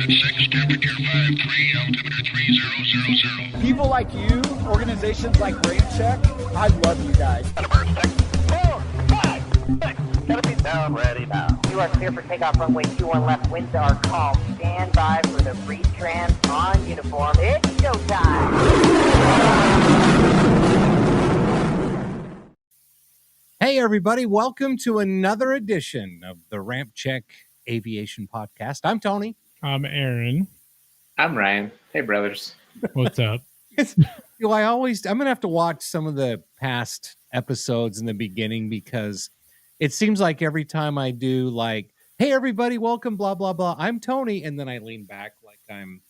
at 6, temperature 53, altimeter 3000. People like you, organizations like Rampcheck, I love you guys. 4, 5, 6, 70 down, ready now. You are clear for takeoff runway 21 left. Winds are calm. Stand by for the retrans on uniform. It's showtime. Hey, everybody. Welcome to another edition of the Rampcheck Aviation Podcast. I'm Tony. I'm Aaron. I'm Ryan. Hey, brothers. What's up? I'm going to have to watch some of the past episodes in the beginning because it seems like every time I do like, hey, everybody, welcome, blah, blah, blah. I'm Tony. And then I lean back like I'm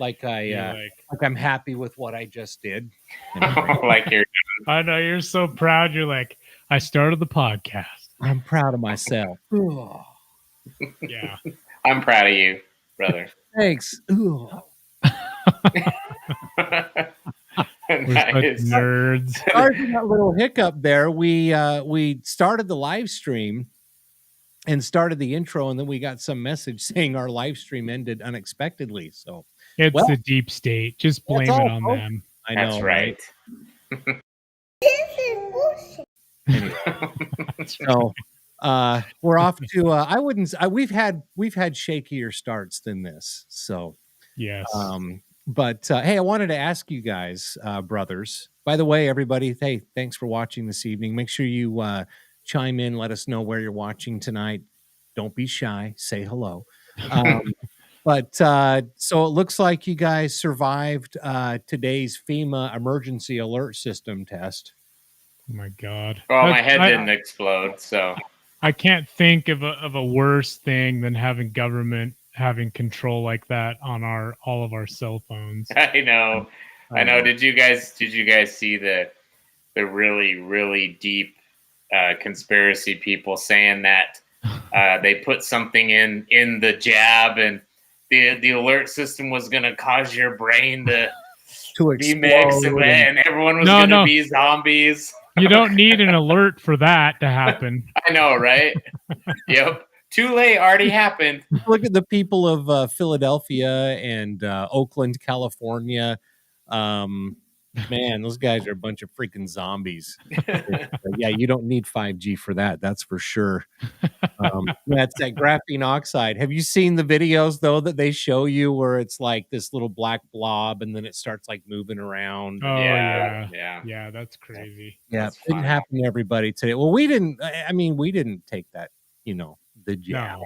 I'm happy with what I just did. Like you're I know you're so proud. You're like, I started the podcast. I'm proud of myself. Yeah. I'm proud of you, brother. Thanks. We're such nerds. Sorry for that little hiccup there. We started the live stream and started the intro, and then we got some message saying our live stream ended unexpectedly. So It's the deep state. Just blame it on them. I know, That's right. This is bullshit. Anyway, so we're off to we've had shakier starts than this. So Yes. but hey, I wanted to ask you guys, brothers. By the way, everybody, hey, thanks for watching this evening. Make sure you chime in, let us know where you're watching tonight. Don't be shy, say hello. But so it looks like you guys survived today's FEMA emergency alert system test. Oh my God. Well, my head didn't explode, so I can't think of a worse thing than having government having control like that on all of our cell phones. I know. Did you guys see the really, really deep conspiracy people saying that they put something in the jab and the alert system was going to cause your brain to be mixed and everyone was going to be zombies? You don't need an alert for that to happen. I know, right? Yep. Too late. Already happened. Look at the people of Philadelphia and Oakland, California. Man, those guys are a bunch of freaking zombies. Yeah, you don't need 5G for that. That's for sure. That's that graphene oxide. Have you seen the videos, though, that they show you where it's like this little black blob and then it starts like moving around? Oh, Yeah. Yeah, that's crazy. Yeah, That's it didn't fine. happen to everybody today. Well, we didn't take that, the jab.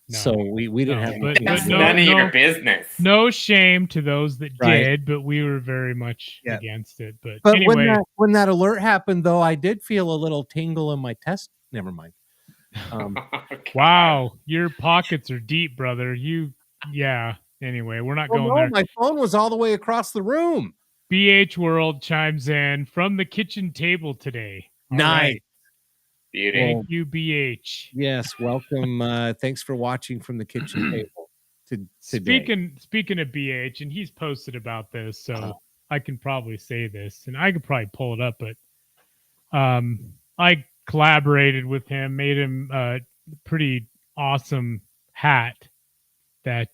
No. So we didn't have but That's no, none of no. your business. No shame to those that Right. did, but we were very much Yeah. against it. But But anyway, when that alert happened, though, I did feel a little tingle in my test. Never mind. wow, your pockets are deep, brother. Anyway, we're not going there. My phone was all the way across the room. BH World chimes in from the kitchen table today. All Nice. right. Beauty. Thank you, BH. Yes, welcome. Thanks for watching from the kitchen table today. Speaking of BH, and he's posted about this, so I can probably say this, and I could probably pull it up, but I collaborated with him, made him a pretty awesome hat that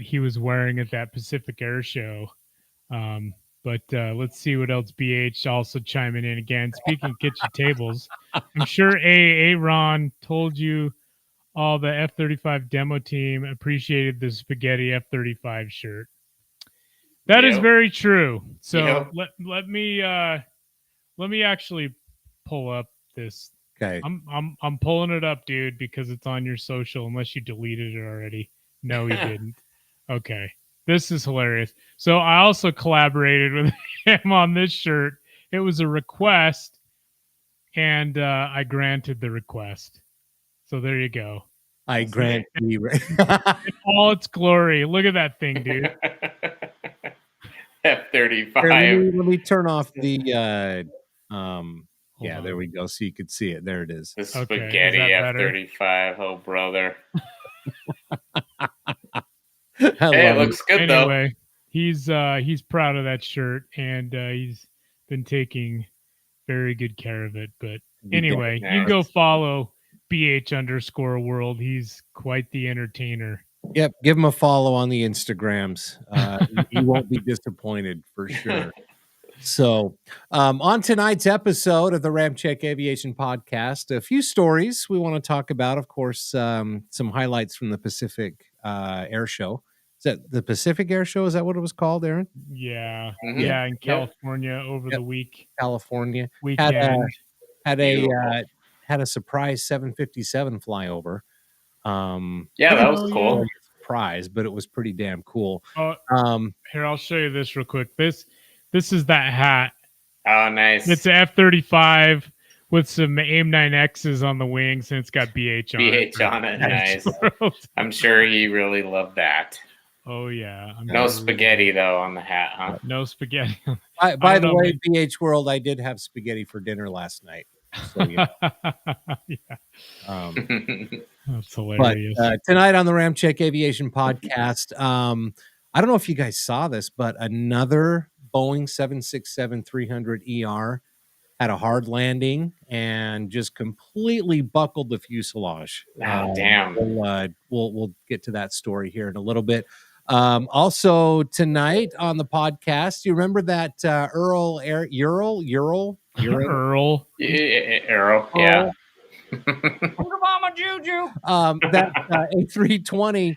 he was wearing at that Pacific Air Show. But let's see what else BH also chiming in again. Speaking of kitchen tables, I'm sure Ron told you all the F-35 demo team appreciated the spaghetti F-35 shirt. That is very true. So let me actually pull up this. Okay. I'm pulling it up, dude, because it's on your social. Unless you deleted it already. No, he didn't. Okay. This is hilarious. So I also collaborated with him on this shirt. It was a request, and I granted the request. So there you go. I grant you. In all its glory. Look at that thing, dude. F-35. Let me turn off the Hold on. there we go. So you could see it. There it is. The Okay, is spaghetti that better? F-35. Oh, brother. I Hey, it love looks good, though. Anyway, he's proud of that shirt, and he's been taking very good care of it. But anyway, you can go follow BH_world. He's quite the entertainer. Yep, give him a follow on the Instagrams. You won't be disappointed for sure. So, on tonight's episode of the Rampcheck Aviation Podcast, a few stories we want to talk about. Of course, some highlights from the Pacific Air Show. Is that the Pacific Air Show? Is that what it was called, Aaron? Yeah. Mhm. Yeah, in Yep. California over the California weekend. had Beautiful. a surprise 757 flyover. Yeah, that Oh, was yeah. cool. Surprise, but it was pretty damn cool. Oh, Um, here, I'll show you this real quick. This is that hat. Oh, nice. It's an F-35 with some AIM-9Xs on the wings, and it's got BH on it. BH on it. Nice. I'm sure he really loved that. Oh, yeah. No spaghetti, though, on the hat, huh? No spaghetti. by the know, way, man. BH World, I did have spaghetti for dinner last night. So, you know, Yeah, that's but hilarious. tonight on the Rampcheck Aviation Podcast, I don't know if you guys saw this, but another Boeing 767-300ER had a hard landing and just completely buckled the fuselage. Oh, damn. We'll get to that story here in a little bit. Also tonight on the podcast, you remember that Ural? Earl. Arrow, yeah. That A320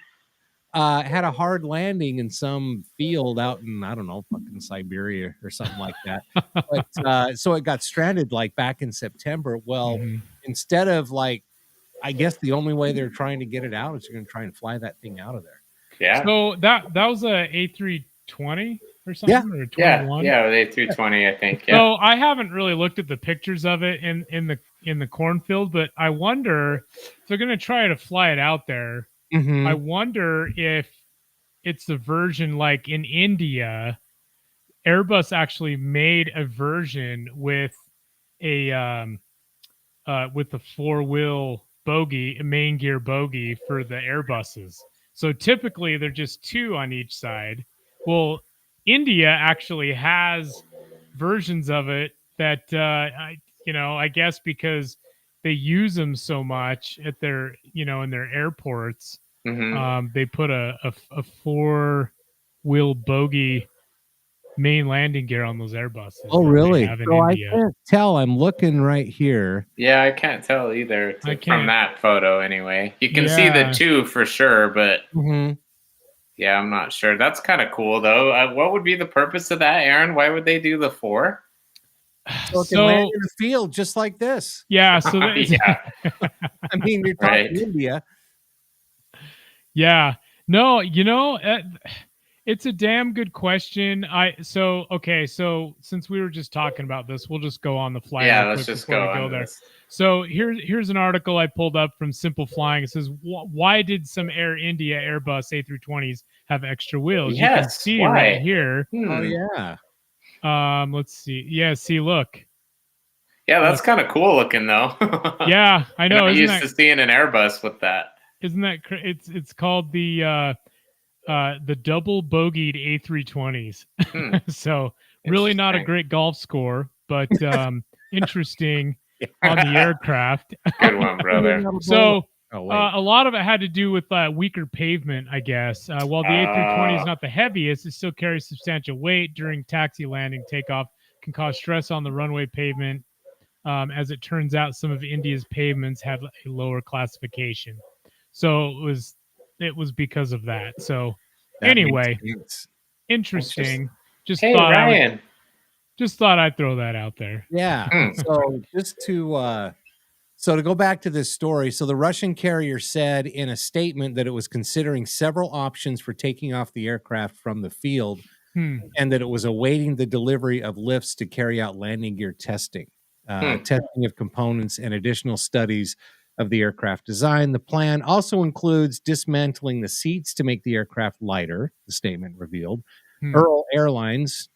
had a hard landing in some field out in, I don't know, fucking Siberia or something like that. But so it got stranded like back in September. Well, instead of like, I guess the only way they're trying to get it out is you're going to try and fly that thing out of there. Yeah. So that was a A320 or something, or 21. Yeah, with A320, I think. Yeah. So I haven't really looked at the pictures of it in the cornfield, but I wonder if they're going to try to fly it out there. Mm-hmm. I wonder if it's the version like in India. Airbus actually made a version with a 4-wheel bogie, a main gear bogie for the Airbuses. So typically they're just two on each side. Well, India actually has versions of it that I guess because they use them so much at their, in their airports, they put a 4-wheel bogie main landing gear on those Airbuses. Oh, really? So I can't tell. I'm looking right here. Yeah, I can't tell either from that photo anyway. You can see the two for sure, but yeah, I'm not sure. That's kind of cool, though. What would be the purpose of that, Aaron? Why would they do the 4? So it can land in the field just like this. Yeah. So yeah. I mean, you're talking India. Yeah. No, it's a damn good question. So since we were just talking about this, we'll just go on the fly. Yeah, let's just go there. This. So here's an article I pulled up from Simple Flying. It says, why did some Air India Airbus A320s have extra wheels? Yes, you can see why? right here. Oh yeah. Let's see. Yeah, see, look. Yeah, that's kind of cool looking though. Yeah, I know. I'm used to seeing an Airbus with that. Isn't that it's called the double bogeyed A320s. So really not a great golf score, but interesting on the aircraft. Good one, brother. So a lot of it had to do with weaker pavement, I guess. While the A320 is not the heaviest, it still carries substantial weight during taxi, landing, takeoff, can cause stress on the runway pavement. As it turns out, some of India's pavements have a lower classification. So it was because of that. So anyway, interesting. Just thought I'd throw that out there. Yeah. So just to go back to this story. So the Russian carrier said in a statement that it was considering several options for taking off the aircraft from the field, and that it was awaiting the delivery of lifts to carry out landing gear testing, testing of components, and additional studies of the aircraft design. The plan also includes dismantling the seats to make the aircraft lighter, the statement revealed. Ural Airlines,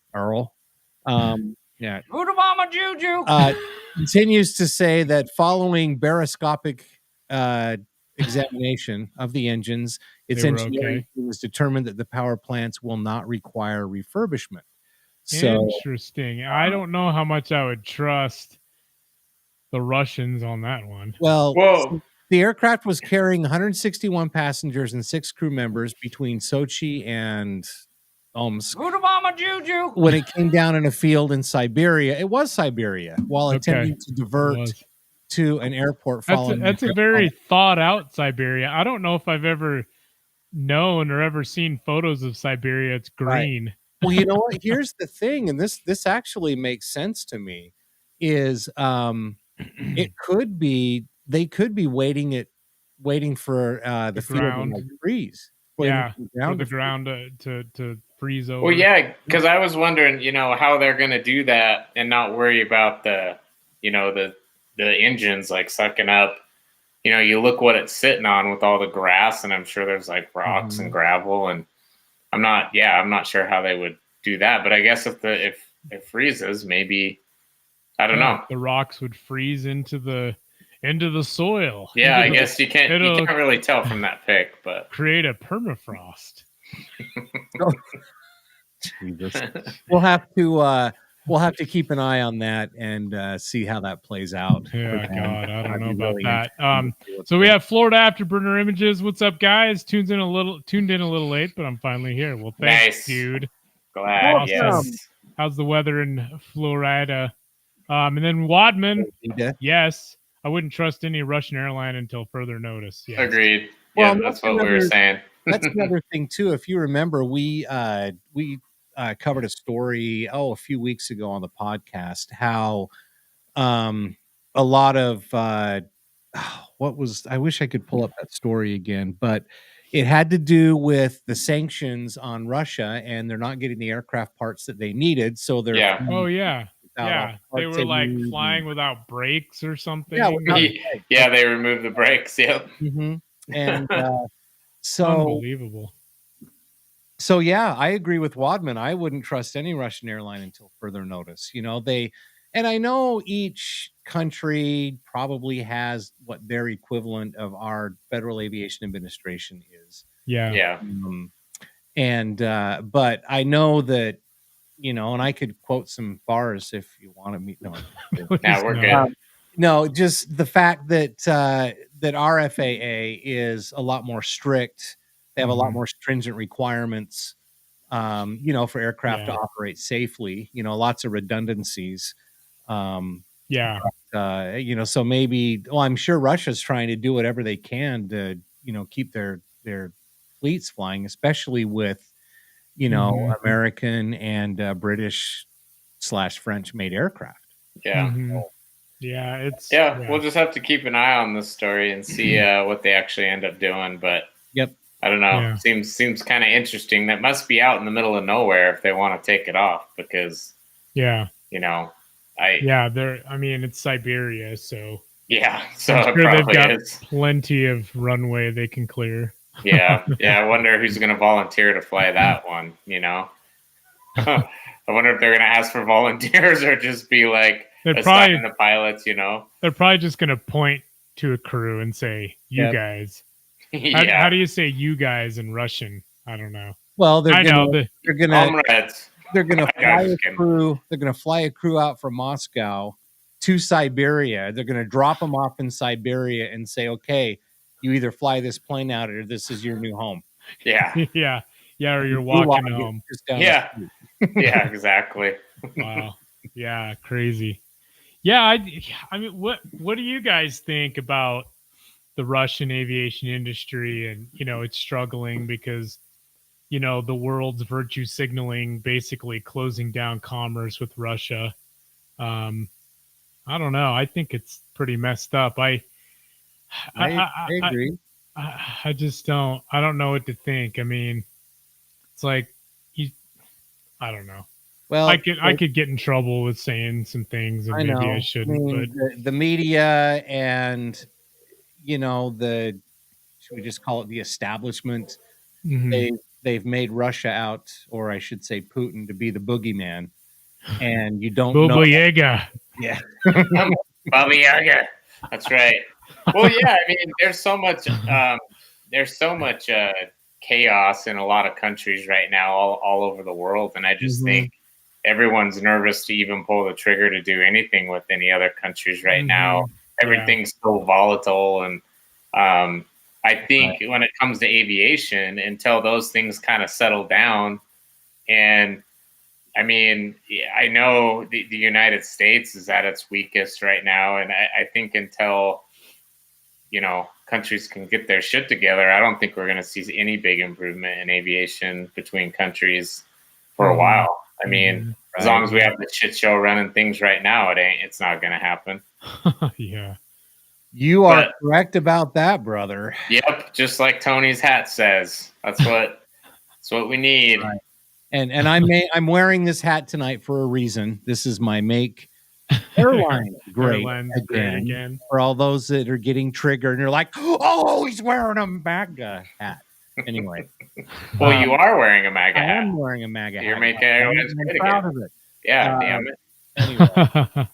continues to say that following baroscopic examination of the engines, its engineering team was determined that the power plants will not require refurbishment. So interesting. I don't know how much I would trust the Russians on that one. Well, whoa. The aircraft was carrying 161 passengers and 6 crew members between Sochi and Omsk. When it came down in a field in Siberia, it was Siberia, while attempting to divert to an airport following. That's a very thought out Siberia. I don't know if I've ever known or ever seen photos of Siberia. It's green. Right. Well, you know what? Here's the thing, and this actually makes sense to me. Is it could be they could be waiting for the field ground to freeze. For the ground to freeze over. Well, yeah, because I was wondering, how they're going to do that and not worry about the engines like sucking up. You look what it's sitting on with all the grass, and I'm sure there's like rocks and gravel, and I'm not sure how they would do that. But I guess if it freezes, maybe I don't know. The rocks would freeze into the soil. Yeah, I guess you can't really tell from that pic, but create a permafrost. Jesus. We'll have to keep an eye on that and see how that plays out. Yeah, God, I don't know about that. So we have Florida Afterburner Images. What's up, guys? Tuned in a little late, but I'm finally here. Well, thanks, nice. dude. Glad. Awesome. Yes. How's the weather in Florida? And then Wadman. Yes, I wouldn't trust any Russian airline until further notice. Yes. Agreed. Yeah, well, that's what we were saying. That's another thing too. If you remember, we covered a story a few weeks ago on the podcast how a lot of I wish I could pull up that story again, but it had to do with the sanctions on Russia, and they're not getting the aircraft parts that they needed, so they're they were like flying without brakes or something. Yeah, they removed the brakes. Yep. Mm-hmm. And so unbelievable. So yeah, I agree with Wadman. I wouldn't trust any Russian airline until further notice. And I know each country probably has what their equivalent of our Federal Aviation Administration is. Yeah. But I know that, and I could quote some bars if you wanted me. No, we're good. No, just the fact that our FAA is a lot more strict. They have a lot more stringent requirements, for aircraft to operate safely. Lots of redundancies. So maybe. Well, I'm sure Russia's trying to do whatever they can to, keep their fleets flying, especially with, American and British / French made aircraft. Yeah. Mm-hmm. We'll just have to keep an eye on this story and see what they actually end up doing. But I don't know. Yeah. Seems kind of interesting. That must be out in the middle of nowhere if they want to take it off, because it's Siberia, so so I'm it sure they've probably got is. plenty of runway they can clear. I wonder who's going to volunteer to fly that one. I wonder if they're going to ask for volunteers or just be like assign the pilots. They're probably just going to point to a crew and say, "You guys." How do you say "you guys" in Russian? I don't know. Well, they're gonna fly a crew out from Moscow to Siberia. They're gonna drop them off in Siberia and say, "Okay, you either fly this plane out or this is your new home." Yeah, or you're walking home. Yeah, exactly. Wow. Yeah, crazy. Yeah, I mean, what do you guys think about the Russian aviation industry? And it's struggling because the world's virtue signaling, basically closing down commerce with Russia. I don't know. I think it's pretty messed up. I agree. I just don't. I don't know what to think. I mean, it's like I don't know. Well, I could get in trouble with saying some things, and maybe I shouldn't. But the media and should we just call it the establishment? Mm-hmm. They've made Russia out, or I should say Putin, to be the boogeyman, and you don't Baba know. Yaga. Yeah, Baba Yaga. That's right. Well, yeah. I mean, there's so much chaos in a lot of countries right now, all over the world, and I just think everyone's nervous to even pull the trigger to do anything with any other countries right now. Everything's so volatile, and I think when it comes to aviation, until those things kind of settle down, and I mean, I know the United States is at its weakest right now, and I think until, countries can get their shit together, I don't think we're going to see any big improvement in aviation between countries for a while. I mean, as long as we have the shit show running things right now, it's not going to happen. Yeah. You are correct about that, brother. Yep, just like Tony's hat says. That's what we need. Right. And I'm wearing this hat tonight for a reason. This is my Make Airline great again. For all those that are getting triggered and you're like, oh, he's wearing a MAGA hat. Anyway. Well, you are wearing a MAGA hat. I am wearing a MAGA hat. You're making Airlines great again. Proud of it. Yeah, damn it. Anyway.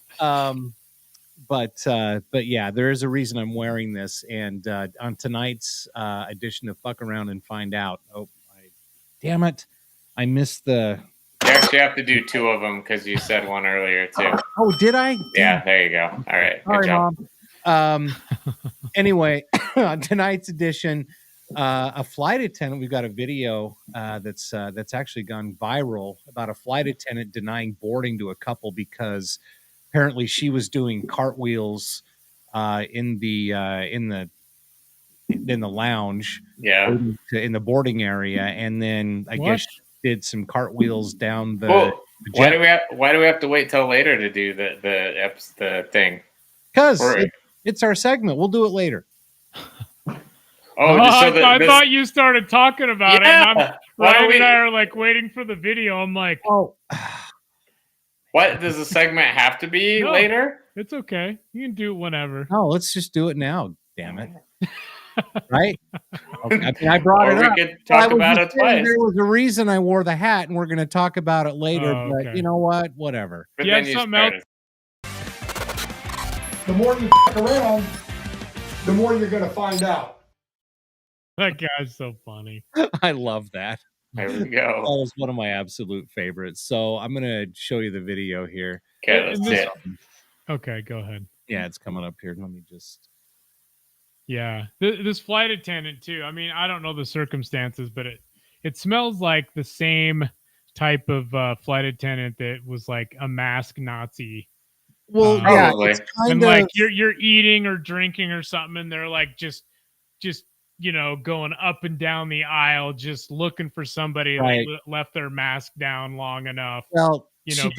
But yeah, there is a reason I'm wearing this. And on tonight's edition of Fuck Around and Find Out. Damn it. I missed the. You actually have to do two of them because you said one earlier too. Oh, did I? Yeah, there you go. All right. Good job. Mom. Anyway, on tonight's edition, a flight attendant. We've got a video that's actually gone viral about a flight attendant denying boarding to a couple because apparently she was doing cartwheels in the lounge, in the boarding area, and then I guess she did some cartwheels down the. Why do we have to wait till later to do the thing? Because it's our segment. We'll do it later. I thought you started talking about it. And Ryan and I are like waiting for the video. I'm like, what does the segment have to be later? It's okay. You can do it whenever. No, let's just do it now. Damn it. Right? Okay. I mean, I brought it up. We could talk about it twice. There was a reason I wore the hat, and we're going to talk about it later. But you know what? Whatever. But you have something else? The more you fuck around, the more you're going to find out. That guy's so funny. I love that. There we go. That was one of my absolute favorites. So I'm going to show you the video here. Okay, let's see it. Okay, go ahead. Yeah, it's coming up here. Let me just. Yeah, this flight attendant too. I mean, I don't know the circumstances, but it smells like the same type of flight attendant that was like a masked Nazi. Well, yeah, it's kind and of like you're eating or drinking or something, and they're like just going up and down the aisle, just looking for somebody that left their mask down long enough. Well, she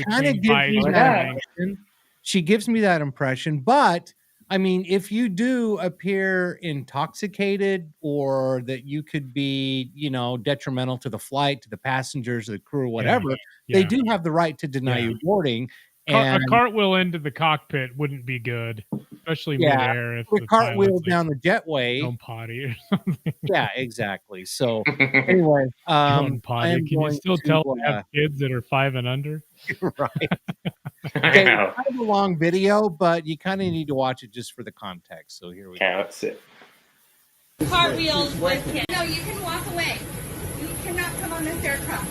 gives me that impression, but. I mean, if you do appear intoxicated or that you could be, detrimental to the flight, to the passengers, the crew, or whatever, they do have the right to deny you boarding. And a cartwheel into the cockpit wouldn't be good, especially midair. If the cartwheel down the jetway, don't potty or something. Yeah, exactly. So anyway, potty. Can you still tell we have kids that are 5 and under? Right. Okay, kind of a long video, but you kind of need to watch it just for the context. So here we go. Okay, let's see. Cartwheels with kids. No, you can walk away. You cannot come on this aircraft.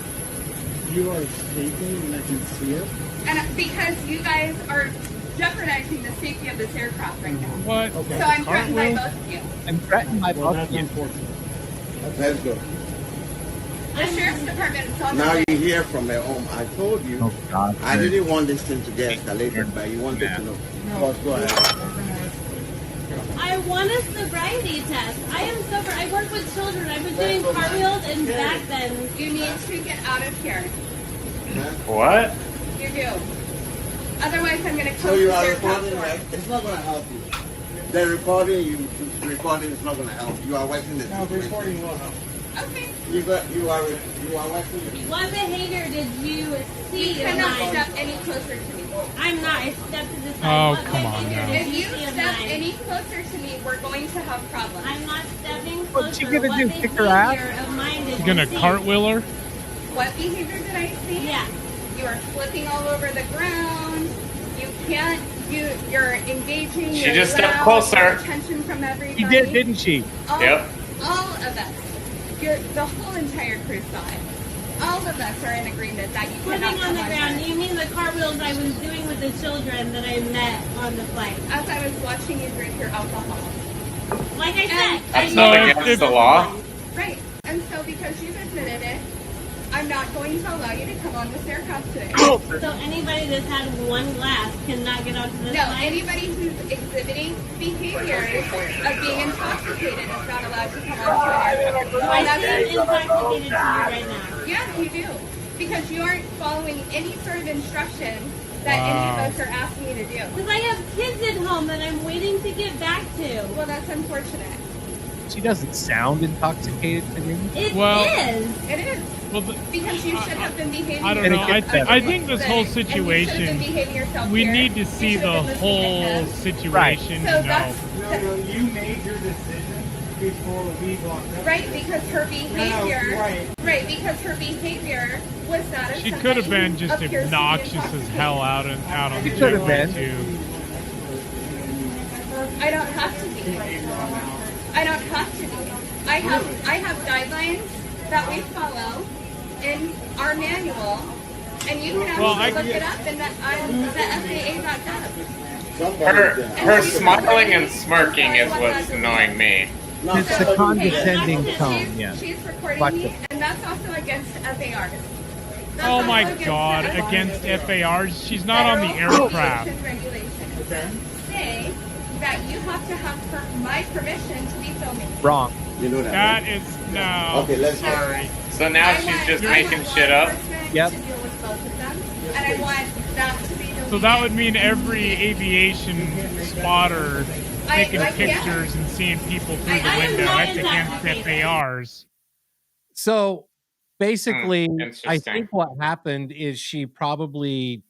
You are speaking and I can see it. And because you guys are jeopardizing the safety of this aircraft right now. What? Okay. So I'm threatened by both of you. I'm threatened by both of you. Unfortunate. Let's go. The sheriff's department is on Now you hear from their home. I told you. Oh, God. I didn't want this thing to get escalated, but you wanted to know. Go ahead. I want a sobriety test. I am sober. I work with children. I've been doing cartwheels and back bends. You need to get out of here. What? You do. Otherwise, I'm going to close So you this are aircraft recording, door. right? It's not going to help you. The recording is not going to help. You are working the recording will help. Okay. You are working the What behavior did you see? You cannot step any closer to me. I'm not. I stepped to the side. Oh, come on now. If you step any closer to me, we're going to have problems. I'm not stepping closer. What's she gonna do? Kick her ass? You gonna cartwheel her? What behavior did I see? Yeah. You are flipping all over the ground. You can't. You're engaging. She just stepped closer. Attention from everybody. She did, didn't she? Yep. All of us. The whole entire crew saw it. All of us are in agreement that you cannot Flipping on the ground. You mean the cartwheels I was doing with the children that I met on the flight? As I was watching you drink your alcohol. Like I said, That's not against the law. Right. And so because you've admitted it, I'm not going to allow you to come on this aircraft today. So anybody that's had one glass cannot get onto this No, flight? anybody who's exhibiting behaviors of being intoxicated is not allowed to come onto an aircraft. I seem intoxicated to you right now. Yeah, you do. Because you aren't following any sort of instruction that any of us are asking you to do. Because I have kids at home that I'm waiting to get back to. Well, that's unfortunate. She doesn't sound intoxicated to me. It is. It is. Well, because you should have been behaving. I don't know. I think this whole situation, we here. need to see the whole situation. Right. To know. No, you made your decision before we walked up. Right, because her behavior. Right, because her behavior was that of She somebody could have been who just appears to be obnoxious as intoxicated. hell out on She the could have runway been. too. I don't have to be. I don't have to be. I have guidelines that we follow in our manual, and you can actually look it up in on the FAA.gov. Her smiling and smirking is what's annoying me. It's the condescending tone, She's recording Watch me, it. and that's also against FARs. That's Oh also my against God! FARs. Against FARs, she's not on the Federal aircraft. aviation regulations say that you have to have my permission to be filming. Wrong. You know that. That right? is no. Okay, let's go. Sorry. So now she's just making shit up. Yep. To deal with both of them, and I want that to be the So that would mean every aviation spotter taking I can't. pictures and seeing people through the I am window. not That's against intoxicated. FARs. So basically, I interesting. think what happened is she probably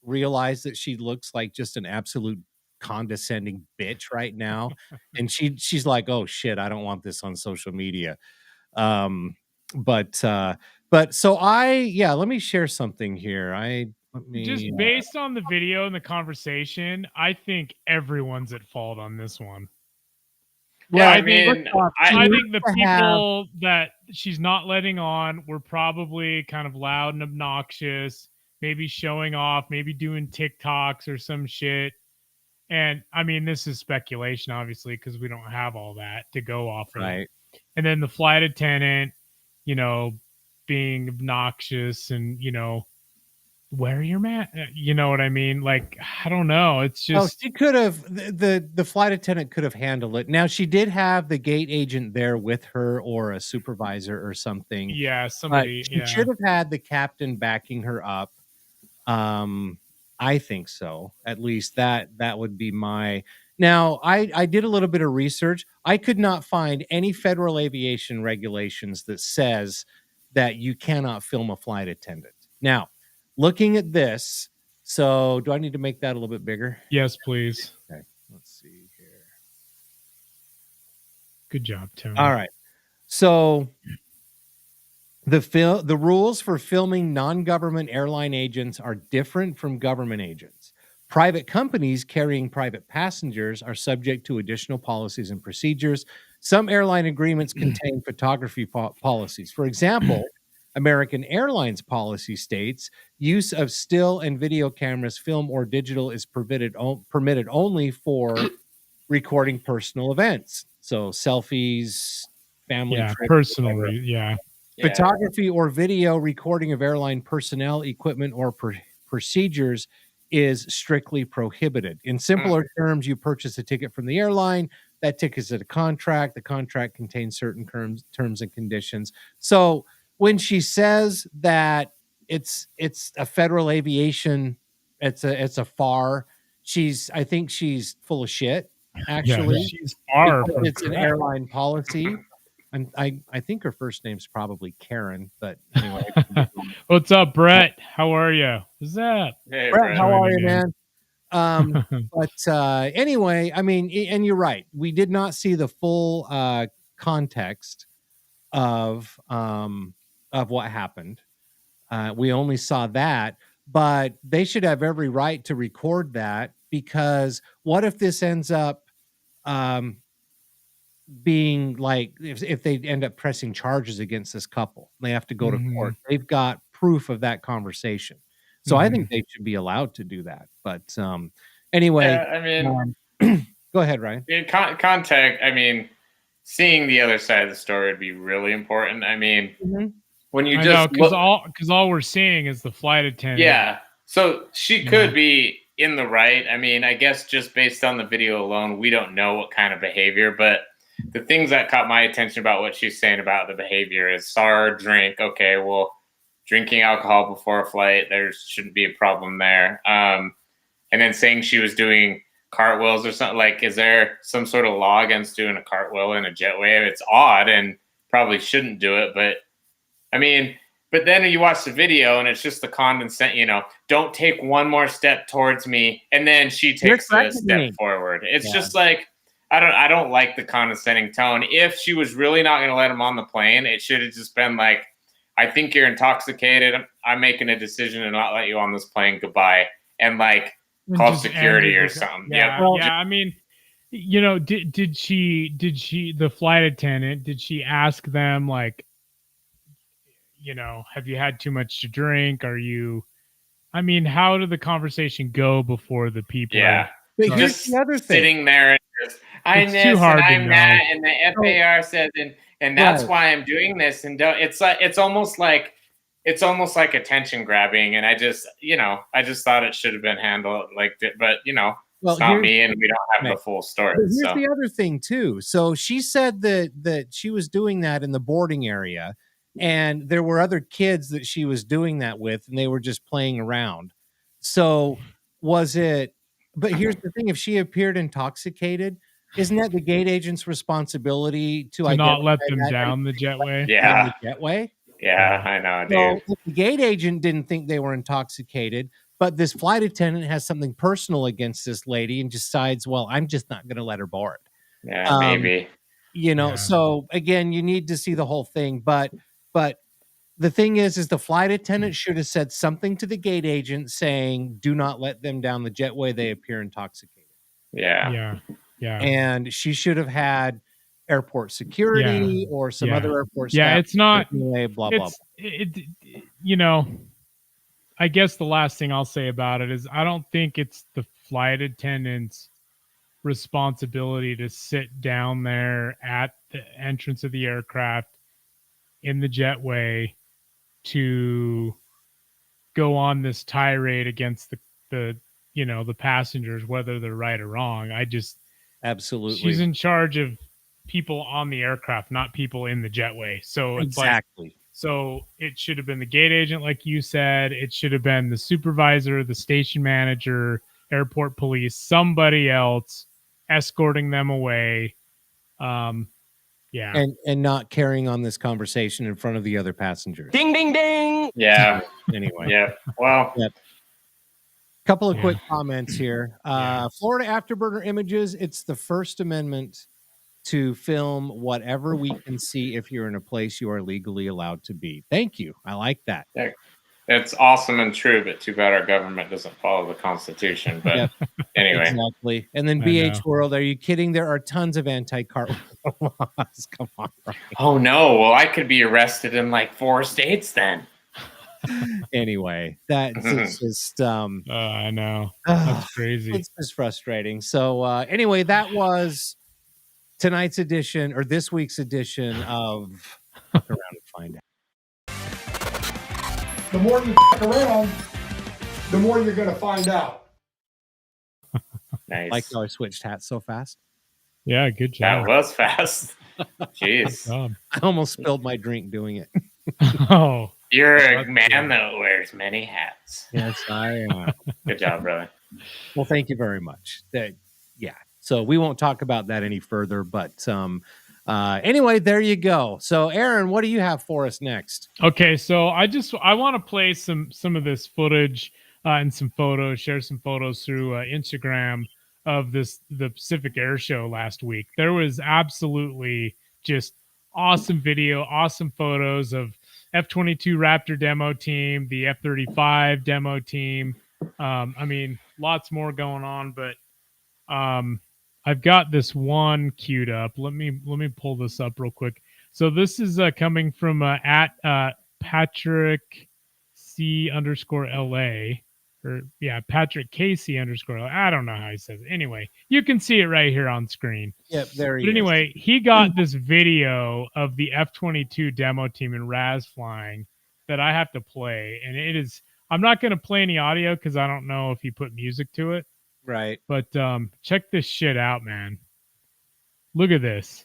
realized that she looks like just an absolute condescending bitch right now, and she's like, "Oh shit, I don't want this on social media." But so let me share something here. Just based on the video and the conversation, I think everyone's at fault on this one. Yeah, I think the to people that she's not letting on were probably kind of loud and obnoxious, maybe showing off, maybe doing TikToks or some shit. And I mean, this is speculation, obviously, because we don't have all that to go off of. Right. And then the flight attendant, being obnoxious and, wear your mask. You know what I mean? Like, I don't know. It's just she could have the flight attendant could have handled it. Now she did have the gate agent there with her or a supervisor or something. Yeah, somebody. She should have had the captain backing her up. I think so. At least that would be my. Now I did a little bit of research. I could not find any federal aviation regulations that says that you cannot film a flight attendant. Now, looking at this, so do I need to make that a little bit bigger? Yes, please. Okay, let's see here. Good job, Tony. All right. So the rules for filming non-government airline agents are different from government agents. Private companies carrying private passengers are subject to additional policies and procedures. Some airline agreements contain photography policies. For example, American Airlines policy states use of still and video cameras, film or digital, is permitted only for recording personal events. So selfies, family trips, personal, yeah. Photography or video recording of airline personnel, equipment, or procedures is strictly prohibited. In simpler terms, you purchase a ticket from the airline. That ticket is a contract. The contract contains certain terms and conditions. So when she says that it's a federal aviation, it's a FAR, I think she's full of shit. Actually, yeah, she's FAR. It's an airline policy. I think her first name's probably Karen, but anyway. What's up, Brett? How are you? What's up? Hey, Brett, how are you, man? But anyway, I mean, and you're right. We did not see the full context of what happened. We only saw that, but they should have every right to record that, because what if this ends up being like, if they end up pressing charges against this couple, they have to go to court. They've got proof of that conversation. So I think they should be allowed to do that. But anyway, Yeah, I mean, Go ahead, Ryan. In contact, I mean, seeing the other side of the story would be really important. I mean, when you because all we're seeing is the flight attendant. Yeah. So she could be in the right. I mean, I guess just based on the video alone, we don't know what kind of behavior, but the things that caught my attention about what she's saying about the behavior is saw her drink. Okay, well, drinking alcohol before a flight, there shouldn't be a problem there. And then saying she was doing cartwheels or something. Like, is there some sort of law against doing a cartwheel in a jetway? It's odd and probably shouldn't do it, but I mean, but then you watch the video and it's just the condescent, don't take one more step towards me. And then she takes a step forward. It's just like, I don't like the condescending tone. If she was really not going to let him on the plane, it should have just been like, I think you're intoxicated. I'm making a decision to not let you on this plane. Goodbye. And like call security or something. Yeah. I mean, did she, the flight attendant, did she ask them like, have you had too much to drink? How did the conversation go before the people? Yeah. But here's the other thing. Sitting there and just, I'm this and I'm that, and the FAR says, and that's why I'm doing this. And it's almost like attention grabbing. And I just thought it should have been handled like that, but it's not me, and we don't have the full story. Here's the other thing too. So she said that she was doing that in the boarding area, and there were other kids that she was doing that with, and they were just playing around. So was it? But here's the thing: if she appeared intoxicated, isn't that the gate agent's responsibility to not let them down the jetway? Yeah, the jetway. Yeah, I know, dude. So if the gate agent didn't think they were intoxicated, but this flight attendant has something personal against this lady and decides, well, I'm just not going to let her board. Yeah, maybe. So again, you need to see the whole thing. But the thing is the flight attendant should have said something to the gate agent saying, do not let them down the jetway. They appear intoxicated. Yeah. And she should have had airport security or some other airport staff. Yeah, it's not blah, blah, blah. I guess the last thing I'll say about it is I don't think it's the flight attendant's responsibility to sit down there at the entrance of the aircraft in the jetway to go on this tirade against the passengers, whether they're right or wrong. Absolutely. She's in charge of people on the aircraft, not people in the jetway. So it's exactly. So it should have been the gate agent, like you said. It should have been the supervisor, the station manager, airport police, somebody else escorting them away. And not carrying on this conversation in front of the other passengers. Ding, ding, ding. Yeah. Anyway. Yeah. Well. Yep. Couple of quick comments here. Florida Afterburner Images. It's the First Amendment to film whatever we can see if you're in a place you are legally allowed to be. Thank you. I like that. Yeah. It's awesome and true, but too bad our government doesn't follow the Constitution. But anyway. Exactly. And then BH World, are you kidding? There are tons of anti-cartel laws. Come on. Brian. Oh, no. Well, I could be arrested in like 4 states then. Anyway, that's just I know. That's crazy. It's just frustrating. So anyway, that was tonight's edition or this week's edition of Fuck Around and Find Out. The more you fuck around, the more you're going to find out. Nice. Like how I switched hats so fast. Yeah, good job. That was fast. Jeez. I almost spilled my drink doing it. Oh. You're a man that wears many hats. Yes, I am. Good job, brother. Well, thank you very much. So we won't talk about that any further, but anyway, there you go. So Aaron, what do you have for us next? Okay, so I want to play some of this footage and some photos, share some photos through Instagram of the Pacific Air Show last week. There was absolutely just awesome video, awesome photos of F-22 Raptor demo team, the F-35 demo team. Lots more going on, but I've got this one queued up. Let me pull this up real quick. So this is coming from at Patrick C _LA. Patrick Casey _ I don't know how he says it. Anyway, you can see it right here on screen. Yep, there he But is. anyway, he got this video of the F-22 demo team and Raz flying that I have to play, and it is. I'm not going to play any audio because I don't know if he put music to it. Right. But check this shit out, man. Look at this.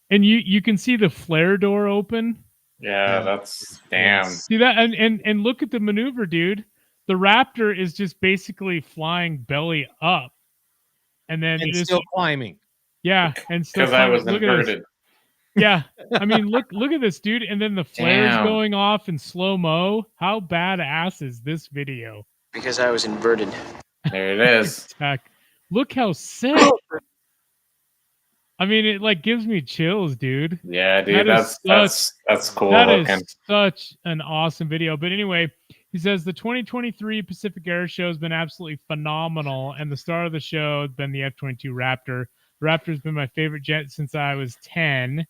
And you can see the flare door open. Yeah, that's damn. See that? And look at the maneuver, dude. The Raptor is just basically flying belly up. And then it's still climbing. Yeah, and still because I was look inverted. Yeah, I mean, look at this, dude. And then the flares Damn. going off in slow mo. How badass is this video? Because I was inverted. There it is. Look how sick. I mean, it like gives me chills, dude. Yeah, dude, that's cool That looking. is such an awesome video. But anyway, he says the 2023 Pacific Air Show has been absolutely phenomenal, and the star of the show has been the F-22 Raptor. The Raptor has been my favorite jet since I was 10,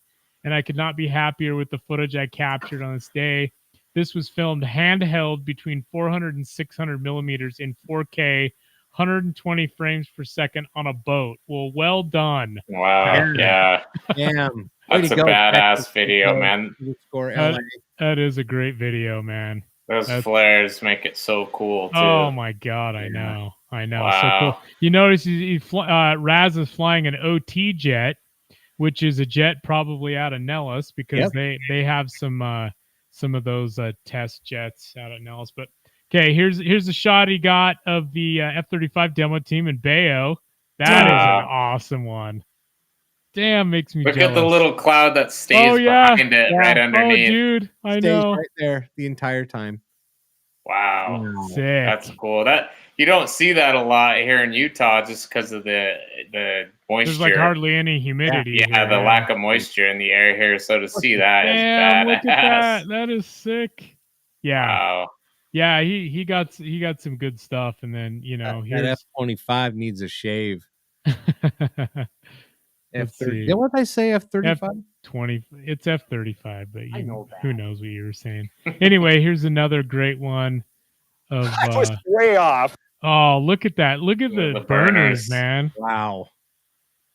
and I could not be happier with the footage I captured on this day. This was filmed handheld between 400 and 600 millimeters in 4K, 120 frames per second on a boat. Well done. Wow. Yeah. Damn. That's a badass video, man. That is a great video, man. Those flares make it so cool, too. Oh, my God. I know. Wow. So cool. You notice Raz is flying an OT jet, which is a jet probably out of Nellis because they have some of those test jets out at Nellis. But okay, here's the shot he got of the F-35 demo team in Bayo. That is an awesome one. Damn, makes me Look jealous. at the little cloud that stays behind it, right underneath. Oh, dude, I Stays know. right there the entire time. Wow, sick. That's cool. That you don't see that a lot here in Utah, just because of the moisture. There's like hardly any humidity. Yeah, the lack of moisture in the air here. So to see that is Damn, badass. look at that. That is sick. Yeah. Wow. Yeah, he got some good stuff, and then that F-25 needs a shave. F-30. What did I say? F-35? F-20. It's F-35, but who knows what you were saying. Anyway, here's another great one. I was way off. Oh, look at that! Look at the burners, man. Wow.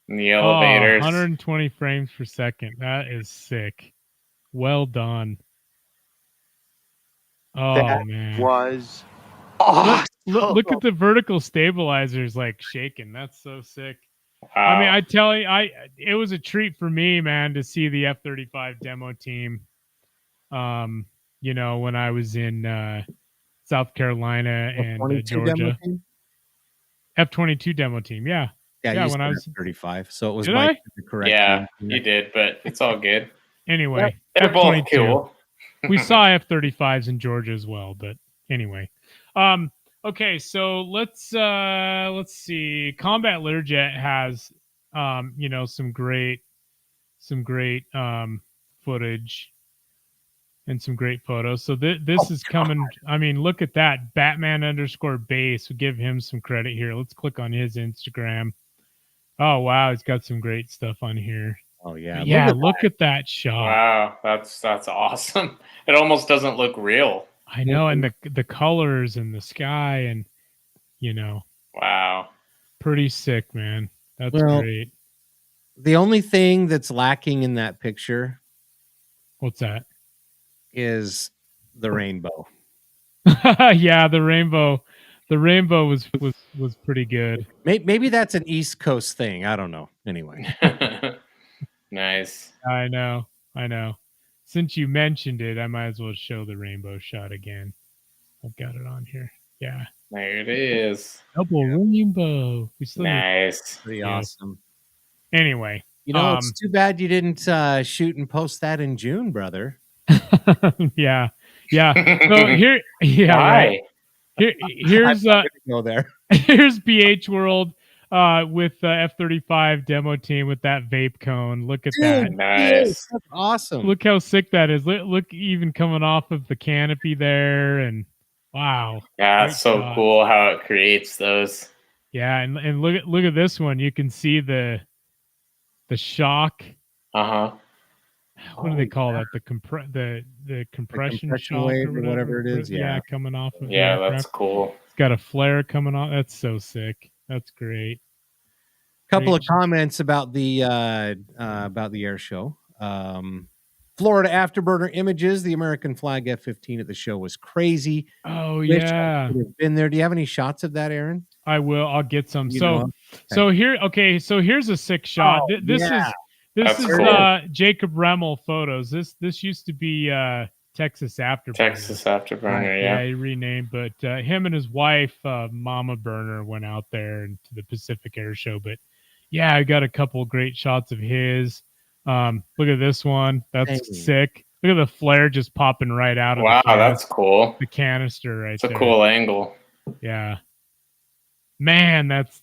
And the elevators. 120 frames per second. That is sick. Well done. Oh That man, was awesome. Look at the vertical stabilizers like shaking. That's so sick. Wow. I mean, I tell you, it was a treat for me, man, to see the F-35 demo team. When I was in South Carolina and Georgia. F-22 demo team, yeah. Yeah, when I was F-35, so it was Did my I? correct. Yeah, name. you did, but it's all good. Anyway, They're both F-22. cool. We saw F-35s in Georgia as well, but anyway. Okay, so let's see. Combat Learjet has some great footage and some great photos. So this is coming. I mean, look at that. Batman_base. We'll give him some credit here. Let's click on his Instagram. Oh wow, he's got some great stuff on here. Oh yeah. Yeah, look at that shot. Wow, that's awesome. It almost doesn't look real. I know, and the colors and the sky and Wow. Pretty sick, man. That's great. The only thing that's lacking in that picture, what's that? Is the rainbow. Yeah, the rainbow. The rainbow was pretty good. Maybe that's an East Coast thing. I don't know. Anyway. Nice. I know. Since you mentioned it, I might as well show the rainbow shot again. I've got it on here. Yeah. There it is. Double rainbow. Nice. Pretty awesome. Anyway. It's too bad you didn't shoot and post that in June, brother. Yeah. So here, yeah. Why? Right. Here's go there. Here's BH World with the F-35 demo team with that vape cone. Look at that. Nice. That's awesome. Look how sick that is. Look even coming off of the canopy there, and wow. Yeah, it's so cool how it creates those. Yeah, and look at this one. You can see the shock. Uh-huh. what do they call that? The compression shock wave or or whatever it is. Yeah, coming off of the Yeah, aircraft. that's cool. It's got a flare coming off. That's so sick. That's great. Couple of comments about the air show. Florida Afterburner Images, the American flag F-15 at the show was crazy. Oh, Wish I yeah. could have been there. Do you have any shots of that, Aaron? I will. I'll get some. You So, know? so here, okay. So here's a sick shot. Oh, This yeah. is this That's is cool. Jacob Remmel photos. This used to be Texas Afterburner. Texas Afterburner, yeah. he renamed, but him and his wife, Mama Burner, went out there and to the Pacific Air Show. But yeah, I got a couple great shots of his. Look at this one. That's sick. Look at the flare just popping right out of Wow, the that's cool. the canister right It's a there. cool angle. Yeah. Man, that's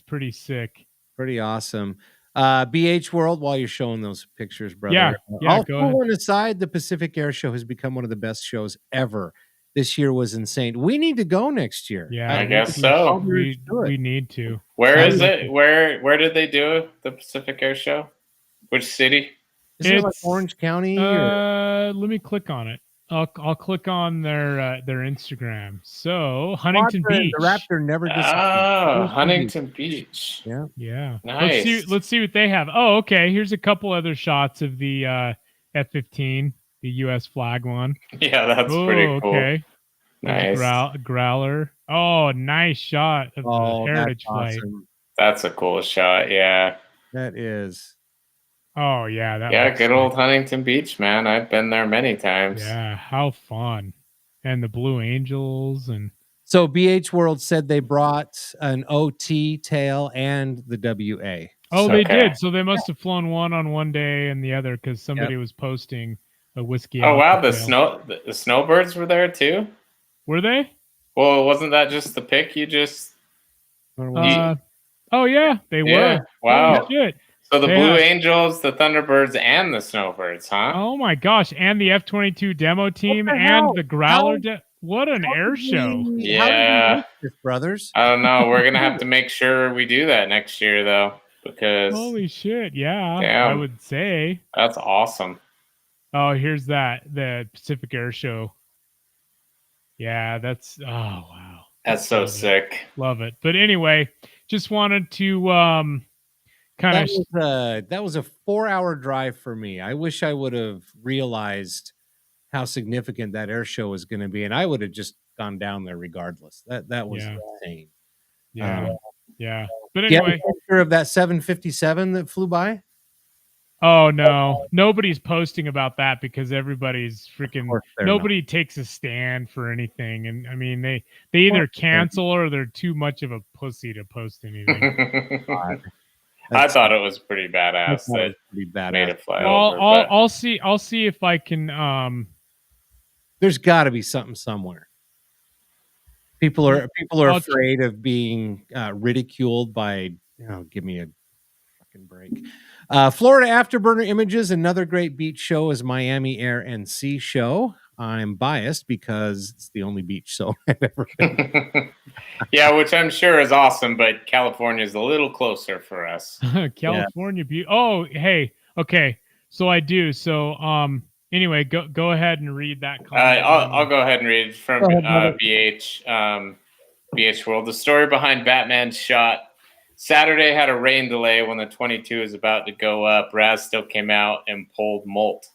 pretty sick. Pretty awesome. BH World, while you're showing those pictures, brother. Yeah, All go ahead. fooling aside, the Pacific Air Show has become one of the best shows ever. This year was insane. We need to go next year. Yeah, I guess so. We need to. Where is it? Where did they do the Pacific Air Show? Which city? Is it like Orange County? Let me click on it. I'll click on their Instagram. So Huntington Beach. The Raptor never disappears. Oh, Huntington Beach. Yeah. Yeah. Nice. Let's see what they have. Oh, okay. Here's a couple other shots of the F-15, the U.S. flag one. Yeah, that's pretty cool. Okay. Nice. Growler. Oh, nice shot of the Heritage flight. Awesome. That's a cool shot. Yeah. That is. Oh yeah, Good old Huntington Beach, man. I've been there many times. Yeah, how fun. And the Blue Angels and So BH World said they brought an OT tail and the WA. Oh, they did. So they must have flown one on one day and the other because somebody was posting a whiskey. Oh wow, Alpha the snowbirds were there too? Were they? Well, wasn't that just the pic you just oh yeah, they were. Wow. Holy shit. So the They Blue have- Angels, the Thunderbirds, and the Snowbirds, huh? Oh my gosh, and the F-22 demo team the and hell? the Growler. What an air show. Yeah. Brothers. I don't know. We're gonna have to make sure we do that next year, though, because Holy shit, yeah. Damn. I would say. that's awesome. Oh, here's the Pacific Air Show. Yeah, that's oh wow. That's so sick. Love it. But anyway, just wanted to kind of That was a 4-hour drive for me. I wish I would have realized how significant that air show was going to be, and I would have just gone down there regardless. That was insane. Yeah. Yeah. But Do you have a anyway, picture of that 757 that flew by? oh no, nobody's posting about that because everybody's freaking they're nobody takes a stand for anything. And I mean they either cancel or they're too much of a pussy to post anything. I thought it was pretty badass that pretty made it fly Well, over. but- I'll see if I can There's got to be something somewhere. People are I'll- afraid of being ridiculed by. Give me a fucking break. Florida Afterburner Images, another great beach show, is Miami Air and Sea Show. I'm biased because it's the only beach show I've ever been. Yeah, which I'm sure is awesome, but California is a little closer for us. California beauty. Oh, hey, okay. So I do. So anyway, go ahead and read that comment. I'll go ahead and read from Go ahead, BH World. The story behind Batman's shot. Saturday had a rain delay when the 22 is about to go up. Raz still came out and pulled Molt.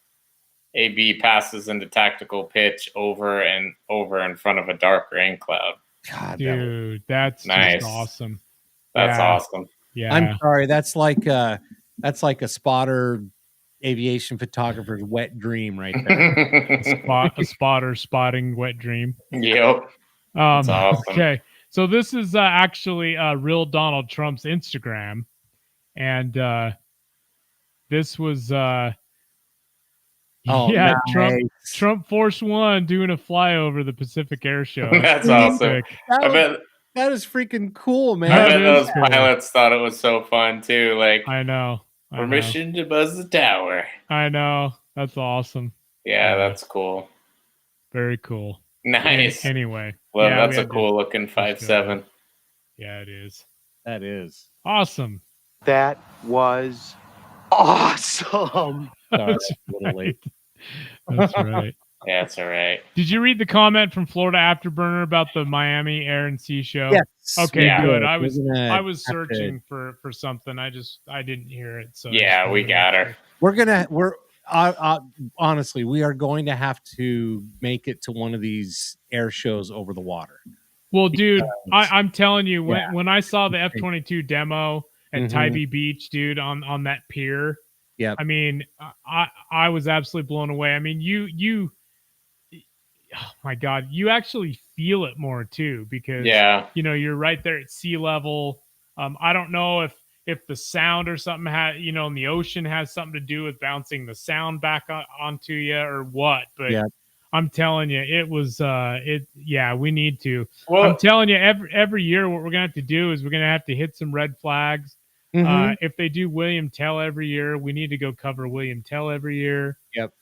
AB passes into tactical pitch over and over in front of a dark rain cloud. God, Dude, that's Nice. just awesome. That's Yeah. awesome. Yeah. I'm sorry. That's like a spotter aviation photographer's wet dream right there. A spotter spotting wet dream. Yep. That's awesome. Okay. So this is actually real Donald Trump's Instagram. And this was nice. Trump Force One doing a flyover the Pacific Air Show. That's awesome. Sick. That is freaking cool, man. I bet That those is cool. pilots thought it was so fun too. Like, I know. permission to buzz the tower. I know. That's awesome. Yeah, that's cool. Very cool. Nice. Anyway. Well, yeah, that's we a had to- cool looking 5.7. Yeah, it is. That is Awesome. That was awesome. Sorry, a little late. That's right. Yeah, that's all right. Did you read the comment from Florida Afterburner about the Miami Air and Sea show? Yes. Okay, Yeah. good. We're I was gonna searching for something. I didn't hear it. So Yeah, we got her. We're honestly, we are going to have to make it to one of these air shows over the water. Well, dude, I'm telling you, Yeah. when I saw the F-22 demo at Mhm. Tybee Beach, dude, on that pier, Yep. I mean, I was absolutely blown away. I mean, you oh my God, you actually feel it more too, because Yeah. you're right there at sea level. I don't know if the sound or something in the ocean has something to do with bouncing the sound back onto you or what, but Yeah. I'm telling you, it was we need to. Well, I'm telling you, every year what we're gonna have to do is we're gonna have to hit some red flags. Mhm. If they do William Tell every year, we need to go cover William Tell every year. Yep.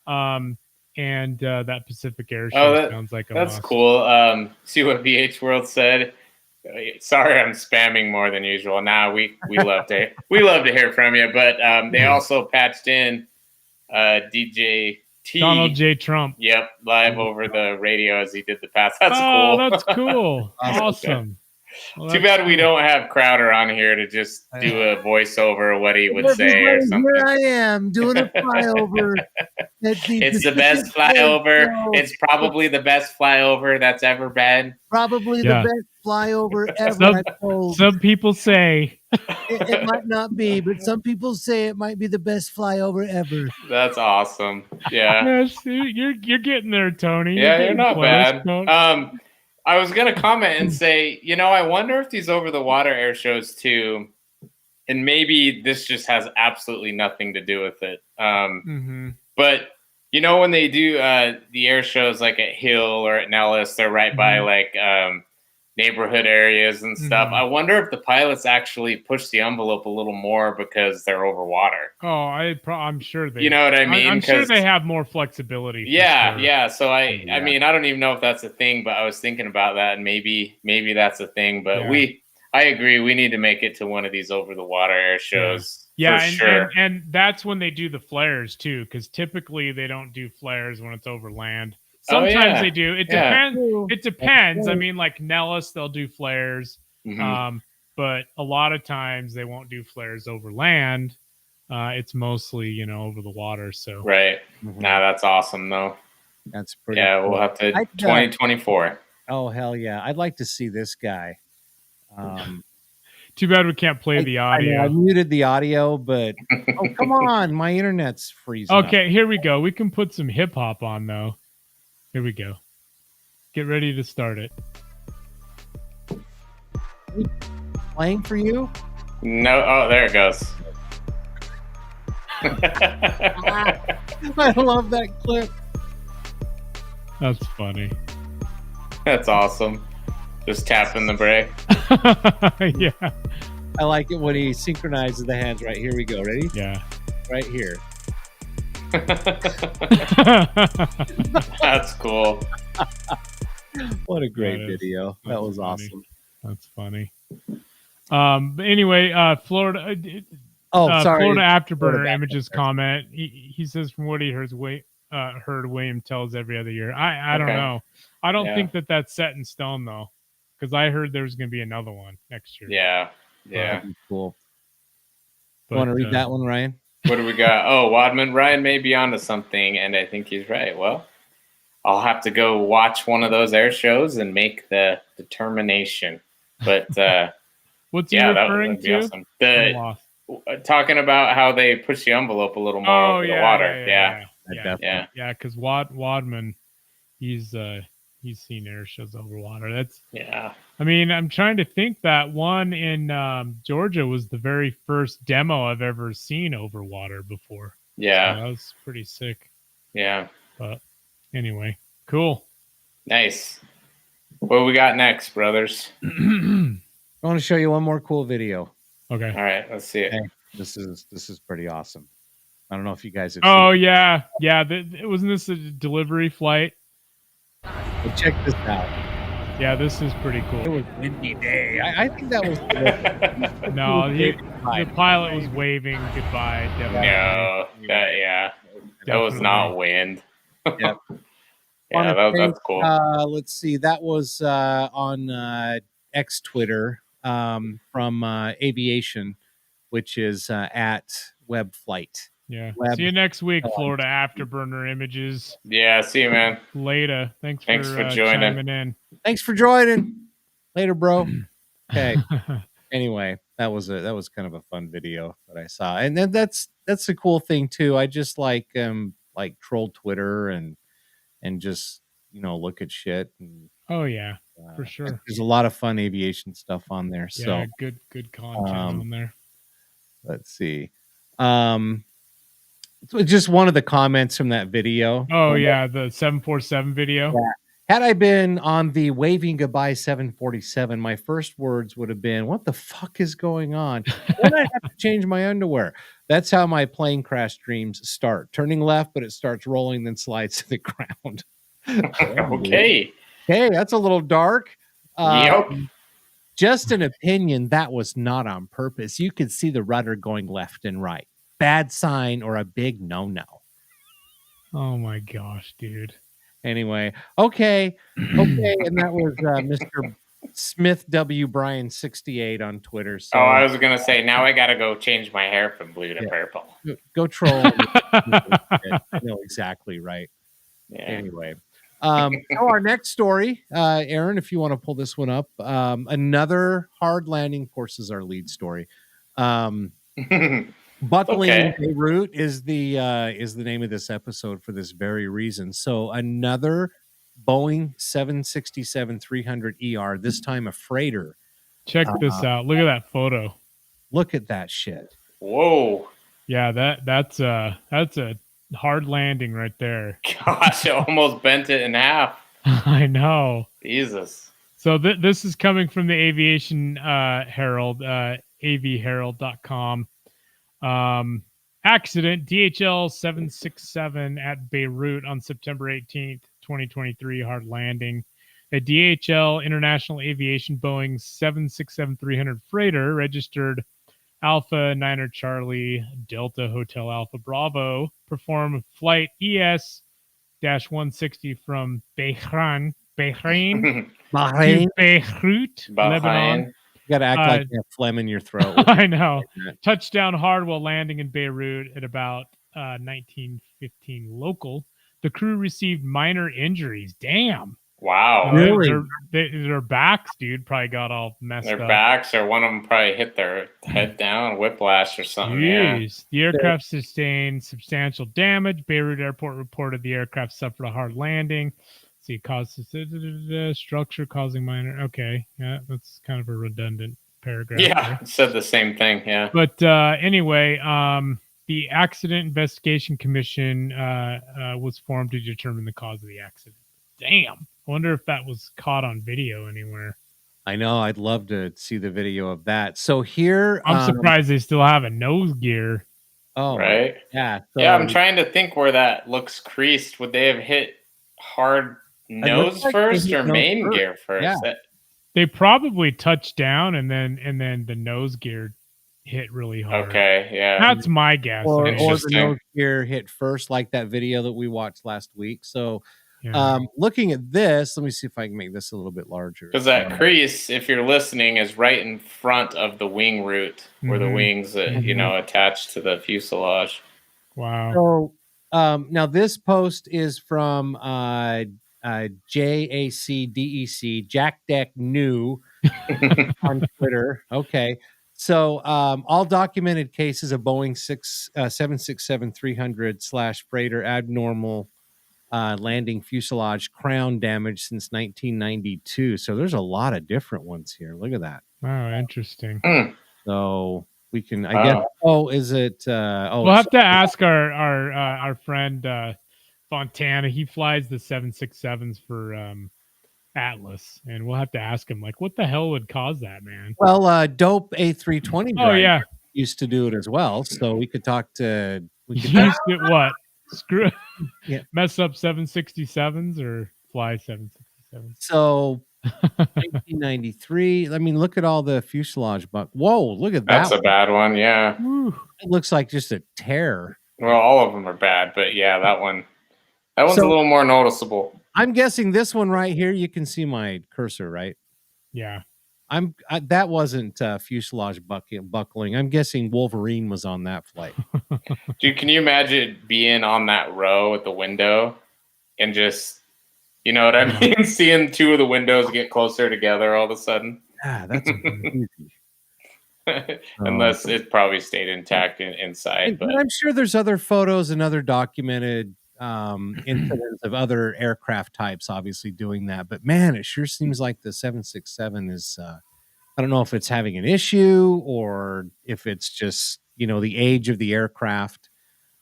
And that Pacific Air show sounds like a that's must. cool. See what VH World said. Sorry, I'm spamming more than usual. Nah, we love to hear from you. But they also patched in DJ T. Donald J. Trump. Yep, live over the radio as he did the pass. That's Oh, cool. that's cool. Awesome. Well, Too that's bad we don't have Crowder on here to just do a voiceover of what he would say or something. Here I am doing a flyover. It's the best flyover. It's probably the best flyover that's ever been. Probably Yeah. the best flyover ever. I'm told. Some people say It might not be, but some people say it might be the best flyover ever. That's awesome. Yeah. Yes, you're getting there, Tony. Yeah, you're getting not close, bad. Tony. I was gonna comment and say, I wonder if these over the water air shows too, and maybe this just has absolutely nothing to do with it. Mhm. But when they do the air shows like at Hill or at Nellis, they're right by like neighborhood areas and stuff. Mhm. I wonder if the pilots actually push the envelope a little more because they're over water. Oh, I'm sure they. You know what I mean? I'm sure 'Cause- they have more flexibility. for Yeah, sure. yeah. So I mean, I don't even know if that's a thing, but I was thinking about that, and maybe that's a thing. But Yeah. I agree. We need to make it to one of these over the water air shows. Yeah, for and, sure. and that's when they do the flares too, because typically they don't do flares when it's over land. Oh, Sometimes yeah. they do. It Yeah. depends. It depends. I mean, like Nellis, they'll do flares, Mhm. but a lot of times they won't do flares over land. It's mostly over the water. So Right. Nah, that's awesome though. That's pretty. Yeah, cool. we'll have to I'd, 2024. Oh hell yeah! I'd like to see this guy. too bad we can't play the audio. I muted the audio, but oh come on, my internet's freezing. Okay, here we go. We can put some hip hop on though. Here we go. Get ready to start it. Playing for you? No. Oh, there it goes. I love that clip. That's funny. That's awesome. Just tapping the brake. Yeah. I like it when he synchronizes the hands. Right, here we go. Ready? Yeah. Right here. That's cool. What a great That is- video. That that's was funny. awesome. That's funny. But anyway, Florida. Sorry. Florida Afterburner Florida Images comment. He says from what he heard William tells every other year. I don't Okay. know. I don't Yeah. think that's set in stone though, because I heard there's going to be another one next year. Yeah. Yeah. That'd be cool. But, Want to read that one, Ryan? What do we got? Oh, Wadman. Ryan may be onto something, and I think he's right. Well, I'll have to go watch one of those air shows and make the determination. But What's he yeah, referring that'd be to? awesome. I'm lost. Talking about how they push the envelope a little more over the water. Yeah. Yeah, because Wadman, he's seen air shows over water. That's Yeah. I mean, I'm trying to think. That one in Georgia was the very first demo I've ever seen over water before. Yeah. So that was pretty sick. Yeah. But anyway, cool. Nice. What we got next, brothers? I want to show you one more cool video. Okay. All right, let's see it. Hey, this is pretty awesome. I don't know if you guys have Oh seen yeah. Wasn't this a delivery flight? it. But check this out. Yeah, this is pretty cool. It was windy day. I think that was no. The pilot was waving goodbye. Definitely. No, that was not wind. Yep. Yeah, that's cool. Let's see. That was on X Twitter from Aviation, which is at WebFlight. Yeah. See you next week, Florida Afterburner Images. Yeah, see you, man. Later. Thanks for joining. chiming in. Thanks for joining. Later, bro. Okay. Anyway, that was kind of a fun video that I saw, and then that's the cool thing too. I just like troll Twitter and just look at shit. And, oh yeah, for sure. There's a lot of fun aviation stuff on there. Yeah, so good content on there. Let's see. Just one of the comments from that video. Oh yeah, the 747 video. Yeah. Had I been on the waving goodbye 747, my first words would have been, "What the fuck is going on?" Then I have to change my underwear. That's how my plane crash dreams start. Turning left, but it starts rolling, then slides to the ground. Okay. Hey, that's a little dark. Yep. Just an opinion, that was not on purpose. You could see the rudder going left and right. Bad sign or a big no-no. Oh my gosh, dude. Anyway, okay, and that was Mr. Smith W. Bryan 68 on Twitter. So, I was gonna say now I gotta go change my hair from blue to purple. Go troll. Exactly right. Yeah. Anyway, our next story, Aaron, if you want to pull this one up, another hard landing. Of course, is our lead story. Buckling in Beirut is the name of this episode for this very reason. So another Boeing 767-300ER, this time a freighter. Check this out. Look at that photo. Look at that shit. Whoa. Yeah, that's a hard landing right there. Gosh, it almost bent it in half. I know. Jesus. So this is coming from the Aviation Herald, avherald.com. Accident DHL 767 at Beirut on September 18th, 2023, hard landing. A DHL International Aviation Boeing 767-300 freighter registered Alpha Niner Charlie Delta Hotel Alpha Bravo performed flight ES-160 from Bahrain to Beirut, Lebanon. You got to act like you have phlegm in your throat. I know. Touchdown hard while landing in Beirut at about 19:15 local. The crew received minor injuries. Damn. Wow. Really? Their backs, dude, probably got all messed up. Their backs, or one of them probably hit their head down, whiplash or something. Jeez. Yeah. The aircraft sustained substantial damage. Beirut Airport reported the aircraft suffered a hard landing. See, causes structure causing minor. Okay, yeah, that's kind of a redundant paragraph. Yeah, it said the same thing. Yeah, but anyway, the Accident Investigation Commission was formed to determine the cause of the accident. Damn, I wonder if that was caught on video anywhere. I know. I'd love to see the video of that. So here, I'm surprised they still have a nose gear. Oh, right. Yeah. So, yeah, I'm trying to think where that looks creased. Would they have hit hard nose first or main gear first? Yeah. They probably touched down and then the nose gear hit really hard. Okay, yeah. That's my guess. Or the nose gear hit first, like that video that we watched last week. So looking at this, let me see if I can make this a little bit larger. Because that crease, if you're listening, is right in front of the wing root where the wings attach to the fuselage. Wow. So now this post is from JACDEC, Jack Deck New on Twitter. Okay. So all documented cases of Boeing 767-300 / freighter abnormal landing fuselage crown damage since 1992. So there's a lot of different ones here. Look at that. Wow, interesting. So we can, I guess. Oh, is it? We'll have to ask our friend Fontana. He flies the 767s for Atlas, and we'll have to ask him, like, what the hell would cause that, man? Well, Dope A320 driver used to do it as well, so we could talk to. Used it what? Screw, mess up 767s or fly 767s. So 1993. I mean, look at all the fuselage buck. Whoa, look at That's that. a bad one. Yeah. It looks like just a tear. Well, all of them are bad, but yeah, that one's a little more noticeable. I'm guessing this one right here. You can see my cursor, right? Yeah. That wasn't fuselage buckling. I'm guessing Wolverine was on that flight. Dude, can you imagine being on that row at the window and just, you know what I mean? Seeing two of the windows get closer together all of a sudden. Yeah, that's easy. Unless it probably stayed intact inside. But I'm sure there's other photos and other documented incidents of other aircraft types obviously doing that. But man, it sure seems like the 767 is, I don't know if it's having an issue or if it's just, the age of the aircraft,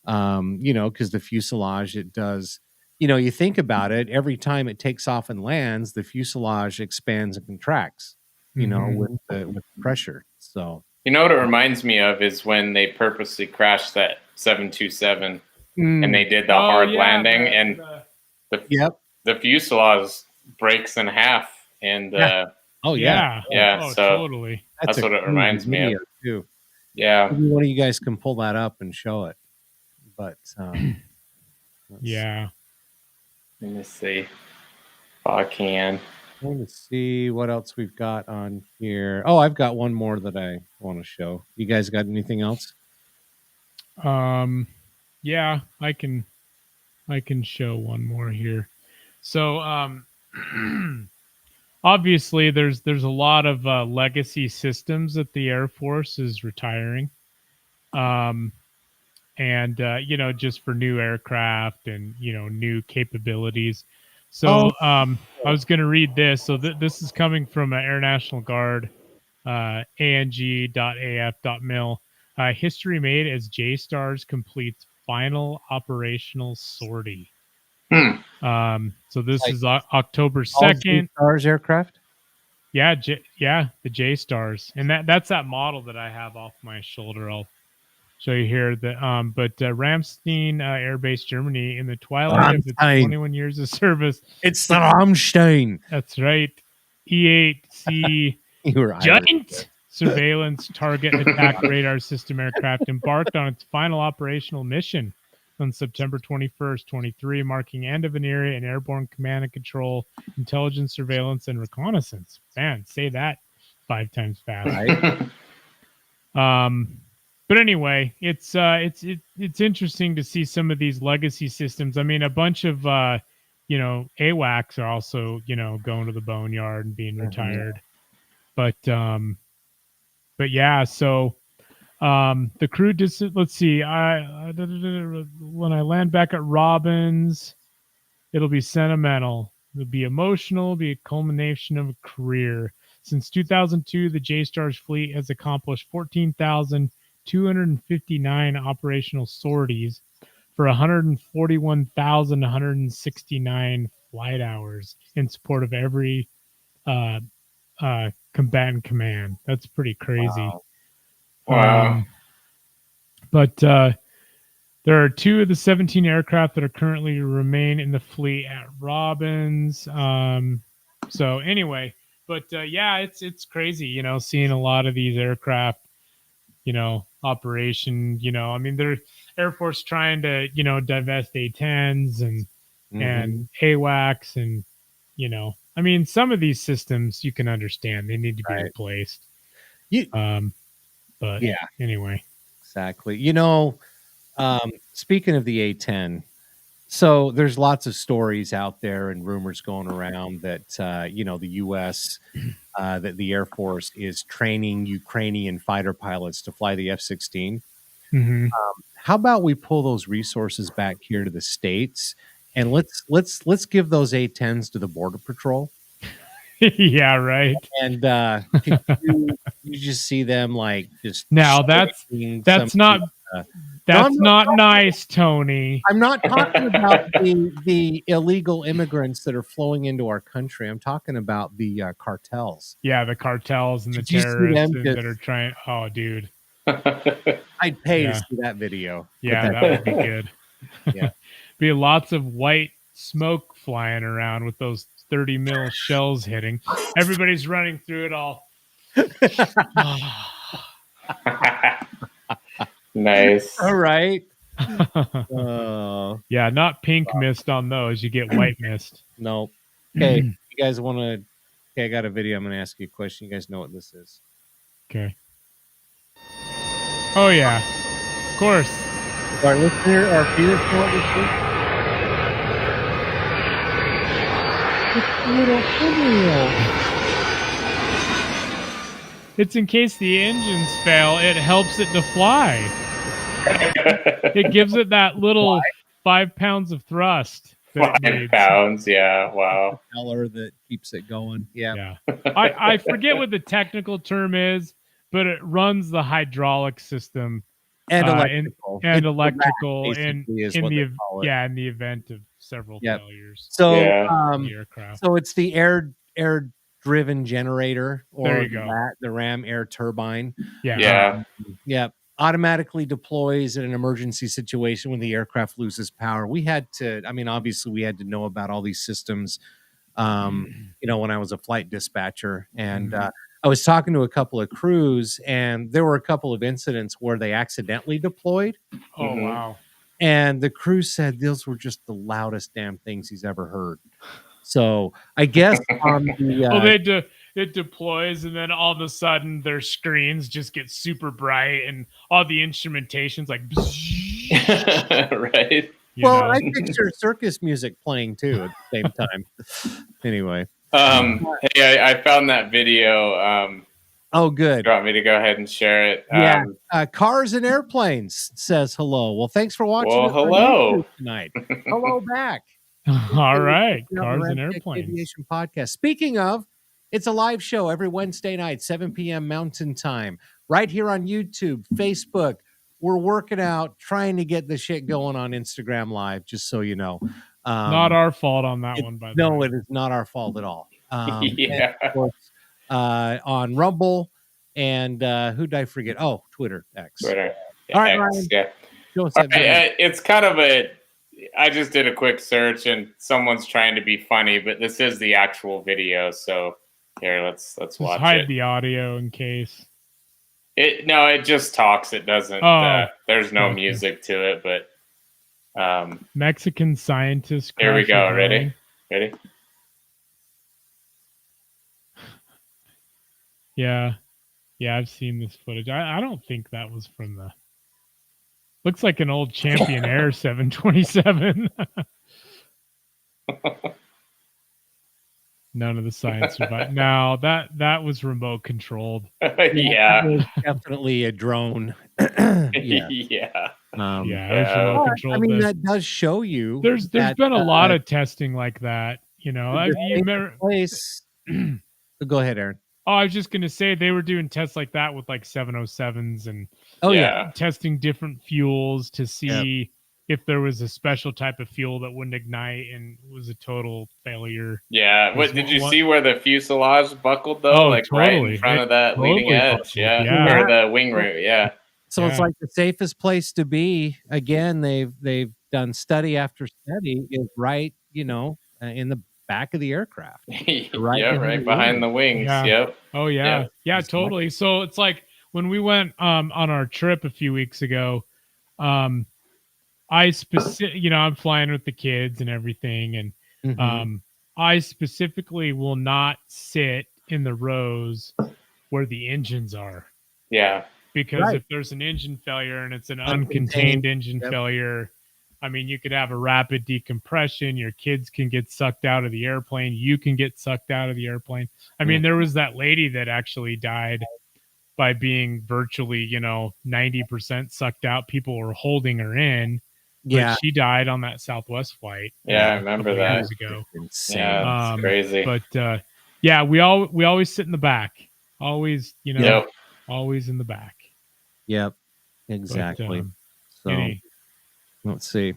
because the fuselage, it does, you think about it, every time it takes off and lands, the fuselage expands and contracts, with the pressure. So, you know what it reminds me of is when they purposely crashed that 727 and they did the hard landing and the fuselage breaks in half and totally. That's what it reminds me of too. Yeah, maybe one of you guys can pull that up and show it. But yeah, let me see if I can. I want to see what else we've got on here. Oh, I've got one more that I want to show. You guys got anything else? Yeah, I can show one more here. So, obviously there's a lot of legacy systems that the Air Force is retiring. Just for new aircraft and, new capabilities. So I was going to read this. So this is coming from Air National Guard, ang.af.mil. History made as J-Stars completes final operational sortie. So this is October 2nd. J-Stars aircraft? Yeah, the J-Stars. And that's that model that I have off my shoulder. I'll show you here. But Ramstein Air Base, Germany, in the twilight of its 21 years of service. It's the Rammstein. That's right. E-8C giant surveillance target attack radar system aircraft embarked on its final operational mission on September 21st, 23, marking end of an era in airborne command and control, intelligence, surveillance, and reconnaissance. Man, say that 5 times fast. Right? But anyway, it's interesting to see some of these legacy systems. I mean, a bunch of AWACS are also going to the boneyard and being retired. But yeah, so the crew let's see. When I land back at Robbins, it'll be sentimental. It'll be emotional. It'll be a culmination of a career. Since 2002, the J-Stars fleet has accomplished 14,259 operational sorties for 141,169 flight hours in support of every combatant command. That's pretty crazy. Wow. But there are 2 of the 17 aircraft that are currently remain in the fleet at Robbins. So anyway, but yeah, it's crazy, seeing a lot of these aircraft, operation, I mean, they're Air Force trying to, divest A-10s and AWACS and, I mean, some of these systems you can understand they need to be replaced. But yeah, anyway. Exactly. Speaking of the A-10, so there's lots of stories out there and rumors going around that, the U.S., that the Air Force is training Ukrainian fighter pilots to fly the F-16. Mm-hmm. How about we pull those resources back here to the States and let's give those A-10s to the Border Patrol? Yeah, right. And you just see them like just now that's not nice, Tony. I'm not talking about the illegal immigrants that are flowing into our country. I'm talking about the cartels. Yeah, the cartels and the terrorists that are trying. Oh, dude, I'd pay to see that video. Yeah, that would be good. Yeah, be lots of white smoke flying around with those 30 mil shells hitting. Everybody's running through it all. Nice. All right. Yeah, not pink mist on those. You get white mist. No. Okay, you guys want to? Okay, I got a video. I'm going to ask you a question. You guys know what this is? Okay. Oh yeah, of course. Our listener, our viewers know what this is. It's a little pinwheel. It's in case the engines fail. It helps it to fly. It gives it that little 5 pounds of thrust. 5 pounds, yeah. Wow. Propeller that keeps it going. Yeah. I forget what the technical term is, but it runs the hydraulic system And electrical. and It's the electrical rack, in basically, is in what the they call it. in the event of several failures. So, the aircraft. so it's the air driven generator, or There you go. the Ram air turbine. Yeah. Yeah. Automatically deploys in an emergency situation when the aircraft loses power. We had to, I mean, obviously we had to know about all these systems, when I was a flight dispatcher, and I was talking to a couple of crews, and there were a couple of incidents where they accidentally deployed. Oh, wow. And the crew said those were just the loudest damn things he's ever heard. So I guess on the it deploys, and then all of a sudden their screens just get super bright, and all the instrumentation's like, right? I picture circus music playing too at the same time. Anyway, hey, I found that video. Oh, good. You want me to go ahead and share it? Yeah. Cars and Airplanes says hello. Well, thanks for watching. Well, hello tonight. Hello back. All right. Cars and Rampcheck Airplanes. Aviation Podcast. Speaking of, it's a live show every Wednesday night, 7 p.m. Mountain Time, right here on YouTube, Facebook. We're working out, trying to get the shit going on Instagram Live, just so you know. Not our fault on that one, by the way. No, it is not our fault at all. Yeah. And of course, on Rumble, and who did I forget? Oh, Twitter, X. Twitter. All right, X, Ryan. yeah. Show us that video. It's kind of I just did a quick search, and someone's trying to be funny, but this is the actual video. So here, let's Just watch hide it. the audio in case. It just talks. It doesn't. There's no music to it, but Mexican scientists. here we go. crash Ready? Yeah, I've seen this footage. I don't think that was from the. Looks like an old Champion Air 727. None of the science survived. No, that was remote controlled. Yeah. That was definitely a drone. Yeah. It was Yeah. remote controlled. I mean, that does show you. There's that, been a lot of testing like that. You know, you remember. Place. Go ahead, Aaron. Oh, I was just gonna say they were doing tests like that with like 707s and testing different fuels to see if there was a special type of fuel that wouldn't ignite and was a total failure. Yeah. What did you see where the fuselage buckled though? Oh, like right totally. in front of that Totally leading edge. buckled. Yeah. Yeah. Or the wing root. Yeah. So it's like the safest place to be. Again, they've done study after study is right, in the back of the aircraft. Right behind the wings. Yeah. Yep. Oh yeah. Yeah, totally. So it's like when we went on our trip a few weeks ago, I'm flying with the kids and everything, and I specifically will not sit in the rows where the engines are. Yeah. Because if there's an engine failure and it's an uncontained engine failure, I mean, you could have a rapid decompression. Your kids can get sucked out of the airplane. You can get sucked out of the airplane. I mean, there was that lady that actually died by being virtually, 90% sucked out. People were holding her in. But she died on that Southwest flight. Yeah, I remember that. Years ago. Insane. Yeah, it's crazy. But we always sit in the back. Always, always in the back. Yep. Exactly. But, let's see.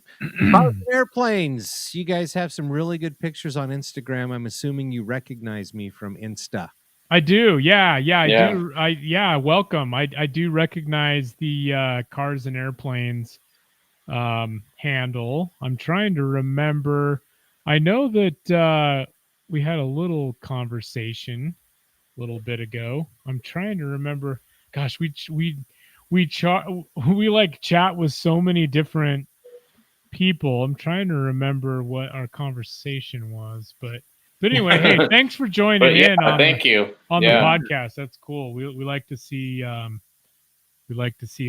Cars and Airplanes. You guys have some really good pictures on Instagram. I'm assuming you recognize me from Insta. I do. Yeah. I do. Welcome. I do recognize the Cars and Airplanes handle. I'm trying to remember. I know that we had a little conversation a little bit ago. I'm trying to remember. Gosh, we like chat with so many different people. I'm trying to remember what our conversation was, but anyway, hey, thanks for joining in on the podcast. That's cool. We like to see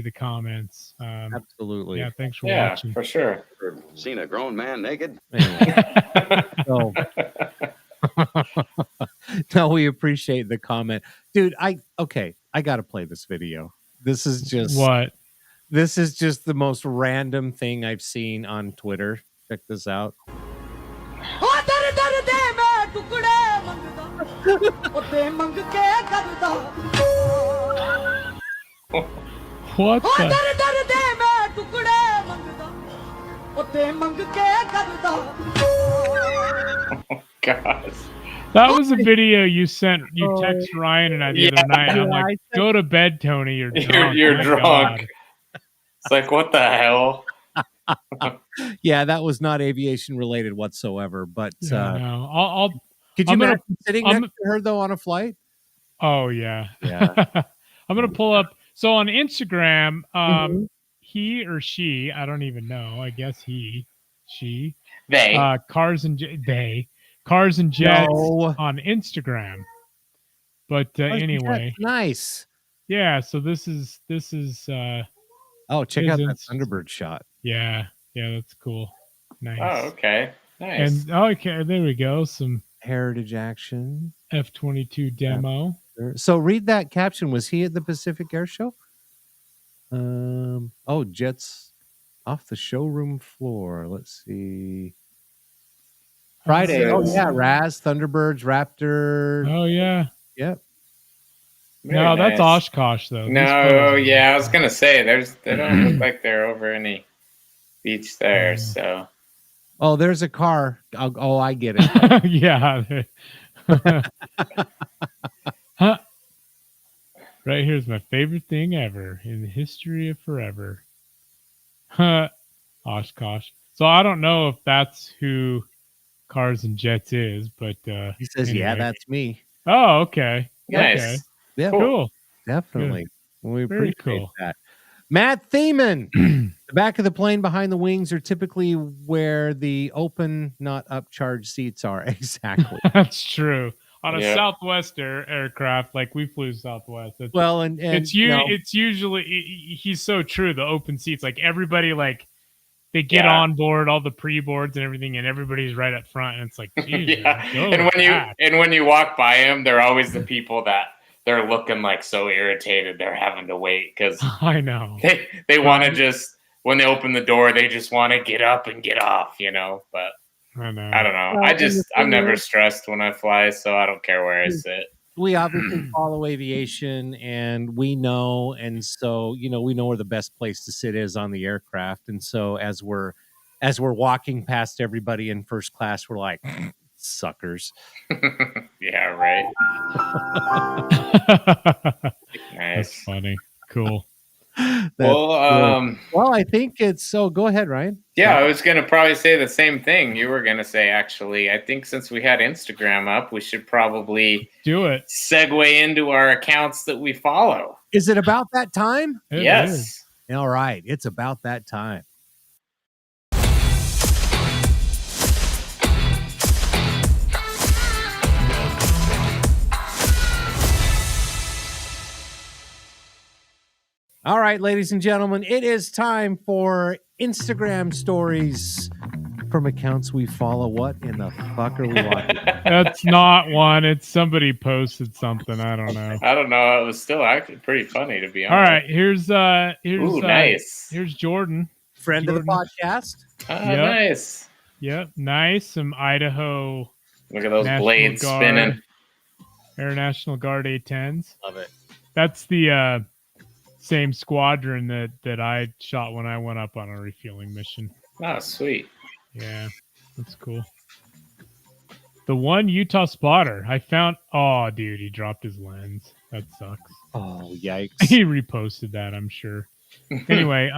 the comments. Absolutely. Yeah, thanks for watching. For sure. Seen a grown man naked? So, no, we appreciate the comment. Dude, I got to play this video. This is just what? This is just the most random thing I've seen on Twitter. Check this out. What the? Oh, gosh. That was a video you sent. You text Ryan and I the other night. I'm like, go to bed, Tony. You're drunk. You're drunk. It's like, what the hell? Yeah, that was not aviation related whatsoever. But no. Could you imagine sitting next to her though on a flight? Oh yeah. I'm gonna pull up. So on Instagram, he or she, I don't even know. I guess he, she, they, Cars and Jets on Instagram. But anyway, nice. Yeah. So this is. Oh, check out that Thunderbird shot. Yeah, that's cool. Nice. Oh, okay. Nice. And okay, there we go. Some heritage action. F-22 demo. So read that caption. Was he at the Pacific Air Show? Jets off the showroom floor. Let's see. Friday. Oh yeah, Raz, Thunderbirds, Raptor. Oh yeah. Yep. No, that's Oshkosh though. No, yeah, I was gonna say they don't look like they're over any beach there. So. Oh, there's a car. I get it. Yeah. Huh. Right here's my favorite thing ever in the history of forever. Oshkosh. So I don't know if that's who Cars and Jets is, but he says, anyway. Yeah, that's me. Oh, okay. Nice. Okay. Yeah, cool. Definitely. Good. We Very appreciate cool. that. Matt Thiemann. The back of the plane behind the wings are typically where the open, not upcharged seats are. Exactly. That's true. On a Southwest aircraft, like we flew Southwest. It's usually he's so true. The open seats, like everybody, like they get on board, all the pre-boards and everything, and everybody's right up front. And it's like, Jesus, and when you walk by them, they're always the people that they're looking like so irritated they're having to wait because I know they want to just when they open the door, they just want to get up and get off, But I know. I don't know. I'm never stressed when I fly, so I don't care where I sit. We obviously follow aviation and we know, and so, we know where the best place to sit is on the aircraft. And so as we're walking past everybody in first class, we're like, suckers. Yeah, right. Nice. That's funny. Cool. Well, I think it's so. Go ahead, Ryan. Yeah, I was gonna probably say the same thing you were gonna say. Actually, I think since we had Instagram up, we should probably do it. Segue into our accounts that we follow. Is it about that time? Yes. All right, it's about that time. All right, ladies and gentlemen, it is time for Instagram stories from accounts we follow. What in the fuck are we watching? That's not one. It's somebody posted something. I don't know. I don't know. It was still actually pretty funny, to be honest. All right, here's nice. Here's Jordan, friend of the podcast. Nice. Yep, nice. Some Idaho. Look at those blades spinning. Air National Guard A-10s. Love it. That's the same squadron that I shot when I went up on a refueling mission. Oh, sweet. Yeah, that's cool. The one Utah spotter I found. Oh, dude, he dropped his lens. That sucks. Oh, yikes. He reposted that, I'm sure. Anyway,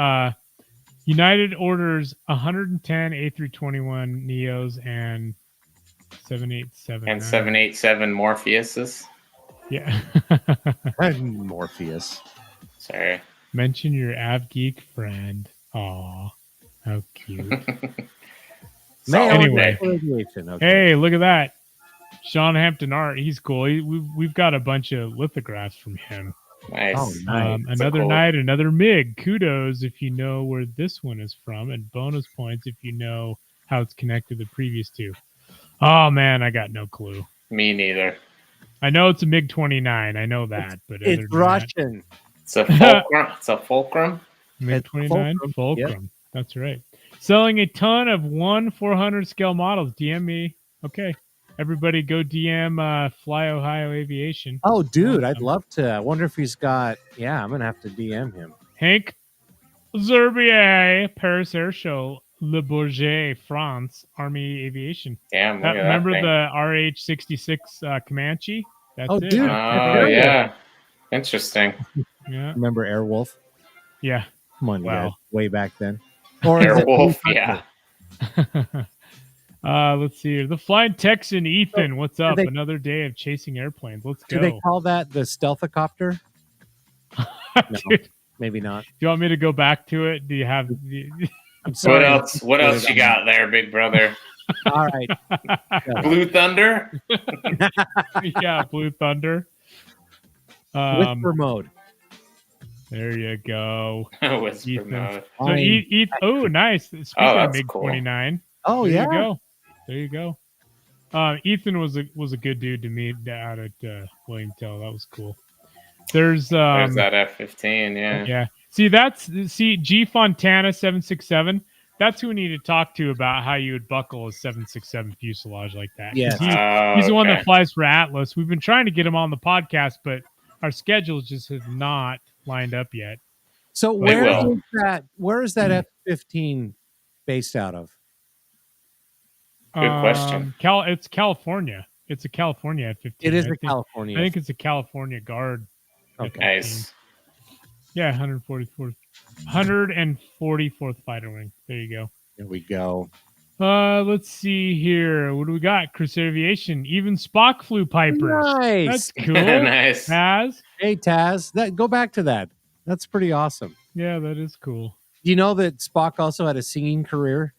United orders 110 A321 Neos and 787 and 787 Morpheuses. Yeah. Morpheus. Sorry. Mention your AvGeek friend. Aw, how cute. Anyway, okay. Hey, look at that. Sean Hampton Art. He's cool. We've got a bunch of lithographs from him. Nice. Oh, nice. Another night, another MiG. Kudos if you know where this one is from, and bonus points if you know how it's connected to the previous two. Oh man, I got no clue. Me neither. I know it's a MiG-29. I know that, but it's Russian. It's a fulcrum. It's a fulcrum. MiG-29 fulcrum. Yep. That's right. Selling a ton of 1/400 scale models. DM me. Okay. Everybody go DM Fly Ohio Aviation. Oh, dude, I'd love to. I wonder if he's got... Yeah, I'm going to have to DM him. Hank Zerbier, Paris Air Show, Le Bourget, France, Army Aviation. Damn, remember the RH-66 Comanche? That's it. Dude. Oh, yeah. Interesting. Yeah. Remember Airwolf? Yeah. Come on, wow. guys. Way back then. Or Airwolf, yeah. Let's see here. The Flying Texan, Ethan. What's up? Another day of chasing airplanes. Let's go. Do they call that the stealthicopter? No, maybe not. Do you want me to go back to it? Do you have... I'm sorry. What else you got there, big brother? All right. Blue Thunder? Yeah, Blue Thunder. Whisper mode. There you go. Whisper Ethan. mode. So oh, nice. Speaking of MiG-29. Oh, there yeah. You go. There you go. Ethan was a good dude to meet out at William Tell. That was cool. There's that F-15, yeah. Yeah. See G Fontana 767. That's who we need to talk to about how you would buckle a 767 fuselage like that. Yeah. He's the one that flies for Atlas. We've been trying to get him on the podcast, but our schedules just have not lined up yet. So where is that F-15 based out of? Good question. It's California. It's a California F-15. It is California. I think it's a California Guard. Okay. Nice. Yeah, 144th fighter wing. There you go. There we go. Let's see here. What do we got? Crusader Aviation. Even Spock flew Pipers. Nice. That's cool. Nice. Taz. Hey, Taz. Go back to that. That's pretty awesome. Yeah, that is cool. Do you know that Spock also had a singing career?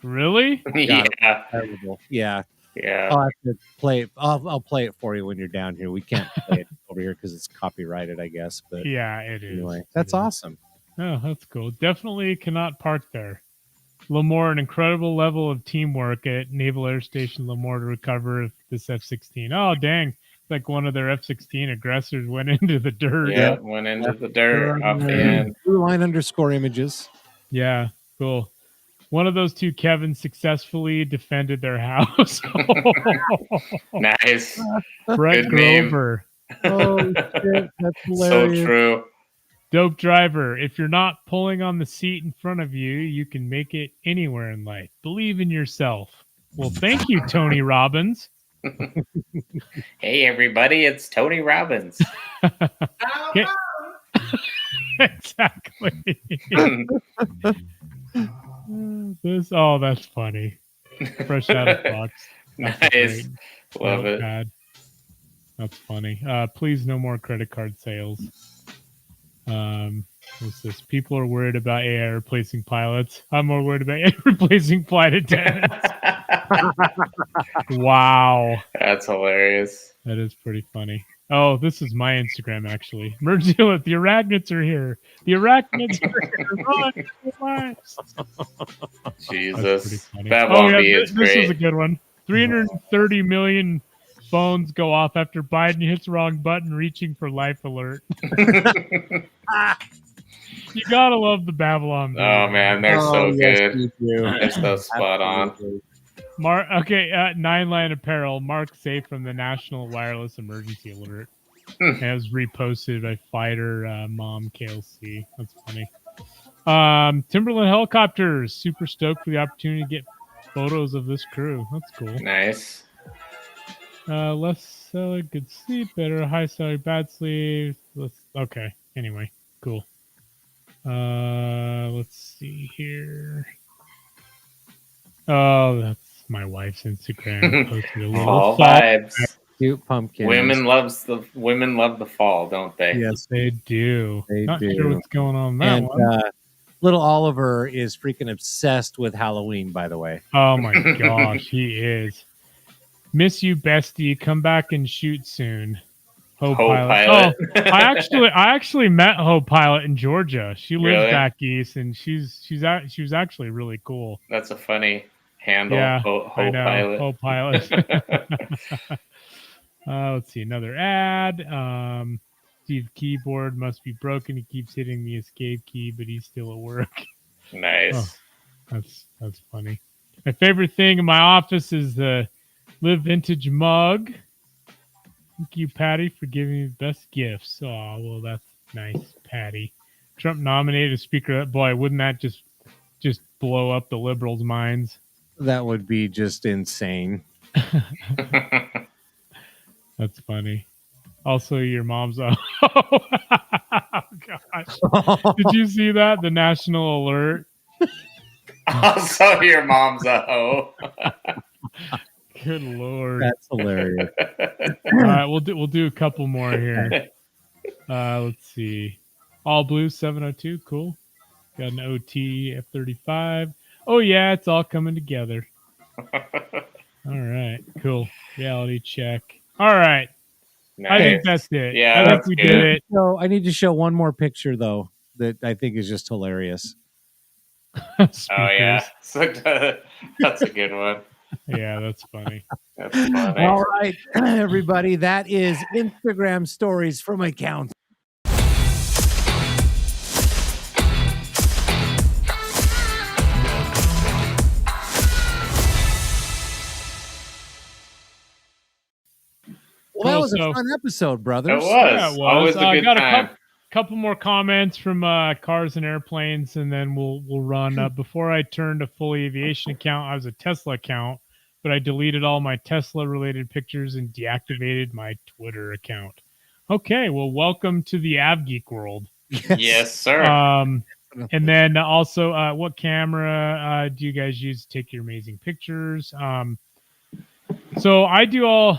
Really? Yeah. Terrible. Yeah. Yeah. I'll have to play it. I'll play it for you when you're down here. We can't play it over here because it's copyrighted, I guess. But yeah, it is. Anyway, that's awesome. Oh, that's cool. Definitely cannot park there. Lemoore, an incredible level of teamwork at Naval Air Station Lemoore to recover this F-16. Oh, dang. Like one of their F-16 aggressors went into the dirt. Yeah, went into the dirt off the end. Blue line underscore images. Yeah, cool. One of those two Kevins successfully defended their house. Nice. Brett Good name. Grover. Oh, shit. That's hilarious. So true. Dope driver. If you're not pulling on the seat in front of you, you can make it anywhere in life. Believe in yourself. Well, thank you, Tony Robbins. Hey, everybody. It's Tony Robbins. Okay. Exactly. That's funny. Fresh out of box. That's nice. Great. Love it. Bad. That's funny. Please, no more credit card sales. What's this? People are worried about AI replacing pilots. I'm more worried about AI replacing flight attendants. Wow. That's hilarious. That is pretty funny. Oh, this is my Instagram, actually. Emergency alert. The arachnids are here. The arachnids are here. Run. Jesus. Babylon B is great. This is a good one. 330 million phones go off after Biden hits wrong button, reaching for life alert. You gotta love the Babylon B. Oh, man. They're so good. They're so spot on. Nine-line apparel. Mark Safe from the National Wireless Emergency Alert. As reposted by Fighter Mom KLC. That's funny. Timberland Helicopters. Super stoked for the opportunity to get photos of this crew. That's cool. Nice. Less seller, good sleep. Better high salary, bad sleep. Okay. Anyway, cool. Let's see here. Oh, my wife's Instagram. Posted a little fall vibes. Cute pumpkin. Women love the fall, don't they? Yes, they do. They Not do. sure what's going on in that And one. little Oliver is freaking obsessed with Halloween, by the way. Oh my gosh, he is. Miss you, bestie. Come back and shoot soon. Ho Pilot. Oh, I actually met Ho Pilot in Georgia. She lives Really? back east, and she was actually really cool. That's a funny handle. Yeah, Ho I know. Pilot. Ho Pilot. Let's see another ad. Steve's keyboard must be broken. He keeps hitting the escape key, but he's still at work. Nice. Oh, that's funny. My favorite thing in my office is the Live Vintage mug. Thank you, Patty, for giving me the best gifts. Oh, well, that's nice, Patty. Trump nominated a speaker. Boy, wouldn't that just blow up the liberals' minds? That would be just insane. That's funny. Also, your mom's a oh gosh. Did you see that? The national alert. Also, your mom's a hoe. Good Lord. That's hilarious. All right, we'll do a couple more here. Let's see. All blue 702, cool. Got an OT F-35. Oh yeah, it's all coming together. All right, cool. Reality check. All right. Nice. I think that's it. Yeah, I think we did it. So I need to show one more picture though that I think is just hilarious. Oh yeah, that's a good one. Yeah, that's funny. That's funny. All right, everybody, that is Instagram stories from accounts. Well, that was a fun episode, brothers. It was. Yeah, it was. Always a good I got time. a couple more comments from Cars and Airplanes, and then we'll run. Before I turned a full aviation account, I was a Tesla account, but I deleted all my Tesla-related pictures and deactivated my Twitter account. Okay, well, welcome to the AvGeek world. Yes, sir. And then also, what camera do you guys use to take your amazing pictures? So I do all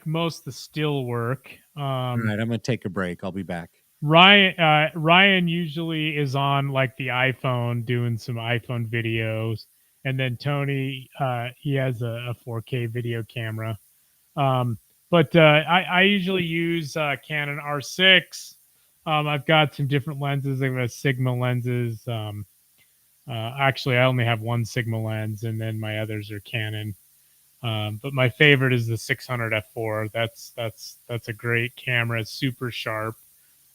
most of the still work. All right, I'm gonna take a break. I'll be back. Ryan usually is on the iPhone doing some iPhone videos, and then Tony he has a 4K video camera. But I usually use Canon R6. I've got some different lenses. I've got Sigma lenses. Actually, I only have one Sigma lens, and then my others are Canon. But my favorite is the 600 f4. That's a great camera. It's super sharp.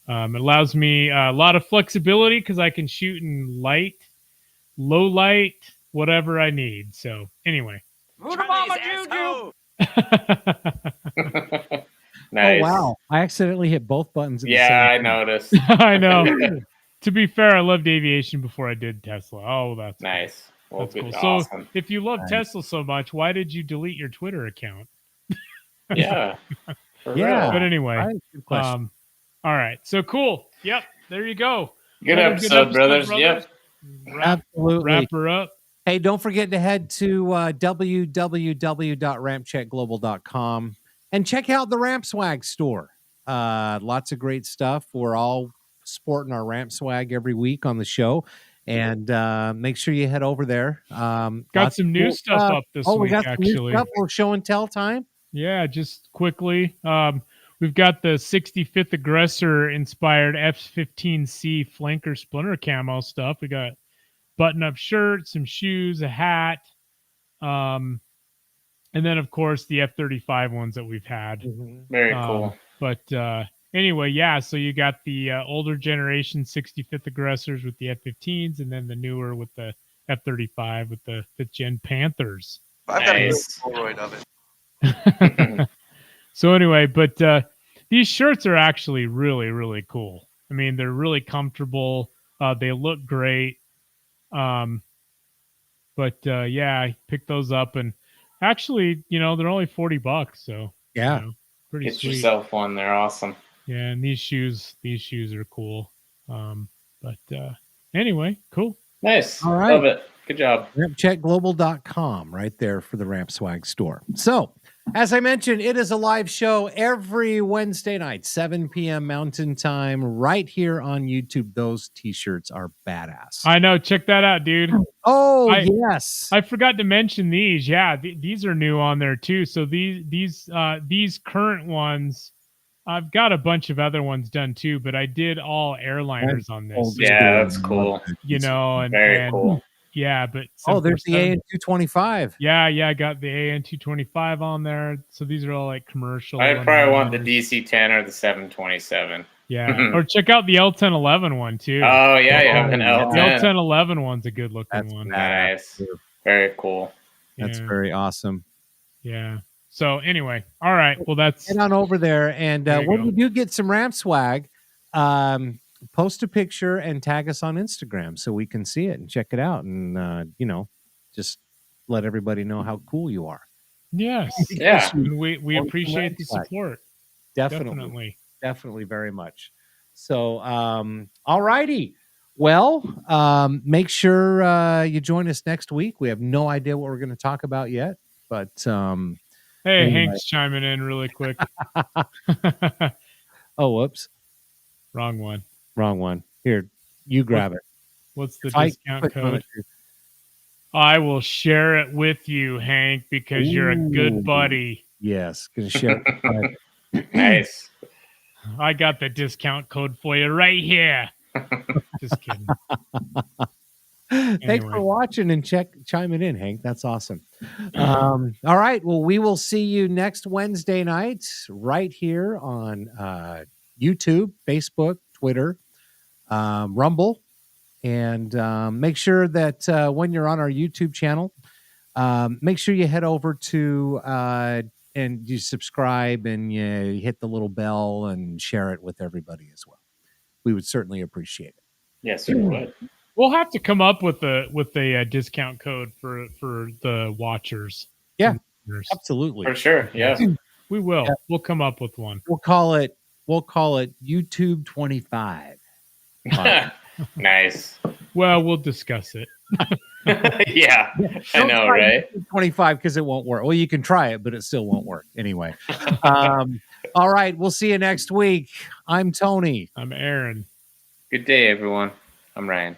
It allows me a lot of flexibility because I can shoot in light, low light, whatever I need. So anyway. Nice. Oh wow! I accidentally hit both buttons. At Yeah, the I same time. noticed. I know. To be fair, I loved aviation before I did Tesla. Oh, that's nice. Well, that's good. cool. Awesome. So, if you love Tesla so much, why did you delete your Twitter account? Yeah. For Yeah. real. But anyway, All right, good question. all right. So cool. Yep. There you go. Good Another episode, brothers. Yep. Absolutely. Wrap her up. Hey, don't forget to head to www.rampcheckglobal.com and check out the Ramp Swag store. Lots of great stuff. We're all sporting our Ramp Swag every week on the show. And make sure you head over there. Got some new stuff up this we week, got some new actually. stuff. We're show and tell time. Yeah, just quickly. We've got the 65th Aggressor inspired F-15C flanker splinter camo stuff. We got button-up shirts, some shoes, a hat, and then of course the F-35 ones that we've had. Very cool. But anyway, yeah. So you got the older generation 65th Aggressors with the F-15s, and then the newer with the F-35 with the 5th Gen Panthers. I've got a good Polaroid of it. So anyway, but these shirts are actually really, really cool. I mean, they're really comfortable. They look great. Yeah, I picked those up, and actually, they're only $40. So yeah, pretty Get sweet. yourself one. They're awesome. Yeah, and these shoes are cool. Anyway, cool. Nice. All right. Love it. Good job. Rampcheckglobal.com right there for the Ramp Swag store. So, as I mentioned, it is a live show every Wednesday night, 7 p.m. Mountain Time, right here on YouTube. Those t-shirts are badass. I know. Check that out, dude. Oh, yes. I forgot to mention these. Yeah, these are new on there too. So these current ones, I've got a bunch of other ones done too, but I did all airliners on this. Yeah, that's cool. You know, and very cool. Yeah, but there's the AN225. Yeah, I got the AN225 on there. So these are all like commercial. I probably want the DC-10 or the 727. Yeah, or check out the L1011 one too. Oh yeah, you have an L10. The L1011 one's a good looking one. Nice, very cool. That's very awesome. Yeah. So anyway, all right. Well, that's get on over there, and when you do get some Ramp Swag, post a picture and tag us on Instagram so we can see it and check it out, and just let everybody know how cool you are. Yes, yeah, we appreciate the support. Definitely, very much. So, all righty. Well, make sure you join us next week. We have no idea what we're going to talk about yet, but hey, anyway. Hank's chiming in really quick. Oh, whoops. Wrong one. Here, you grab it. What's the discount code? I will share it with you, Hank, because you're a good buddy. Yes, gonna share it. Nice. I got the discount code for you right here. Just kidding. Thanks for watching and chiming in, Hank. That's awesome. All right. Well, we will see you next Wednesday night right here on YouTube, Facebook, Twitter, Rumble. And make sure that when you're on our YouTube channel, make sure you head over to and you subscribe and you hit the little bell and share it with everybody as well. We would certainly appreciate it. Yes, we would. We'll have to come up with a discount code for the watchers. Yeah, absolutely. For sure. Yeah. We will. Yeah. We'll come up with one. We'll call it YouTube 25. Nice. Well, we'll discuss it. Yeah, I know, right? 25 because it won't work. Well, you can try it, but it still won't work anyway. All right. We'll see you next week. I'm Tony. I'm Aaron. Good day, everyone. I'm Ryan.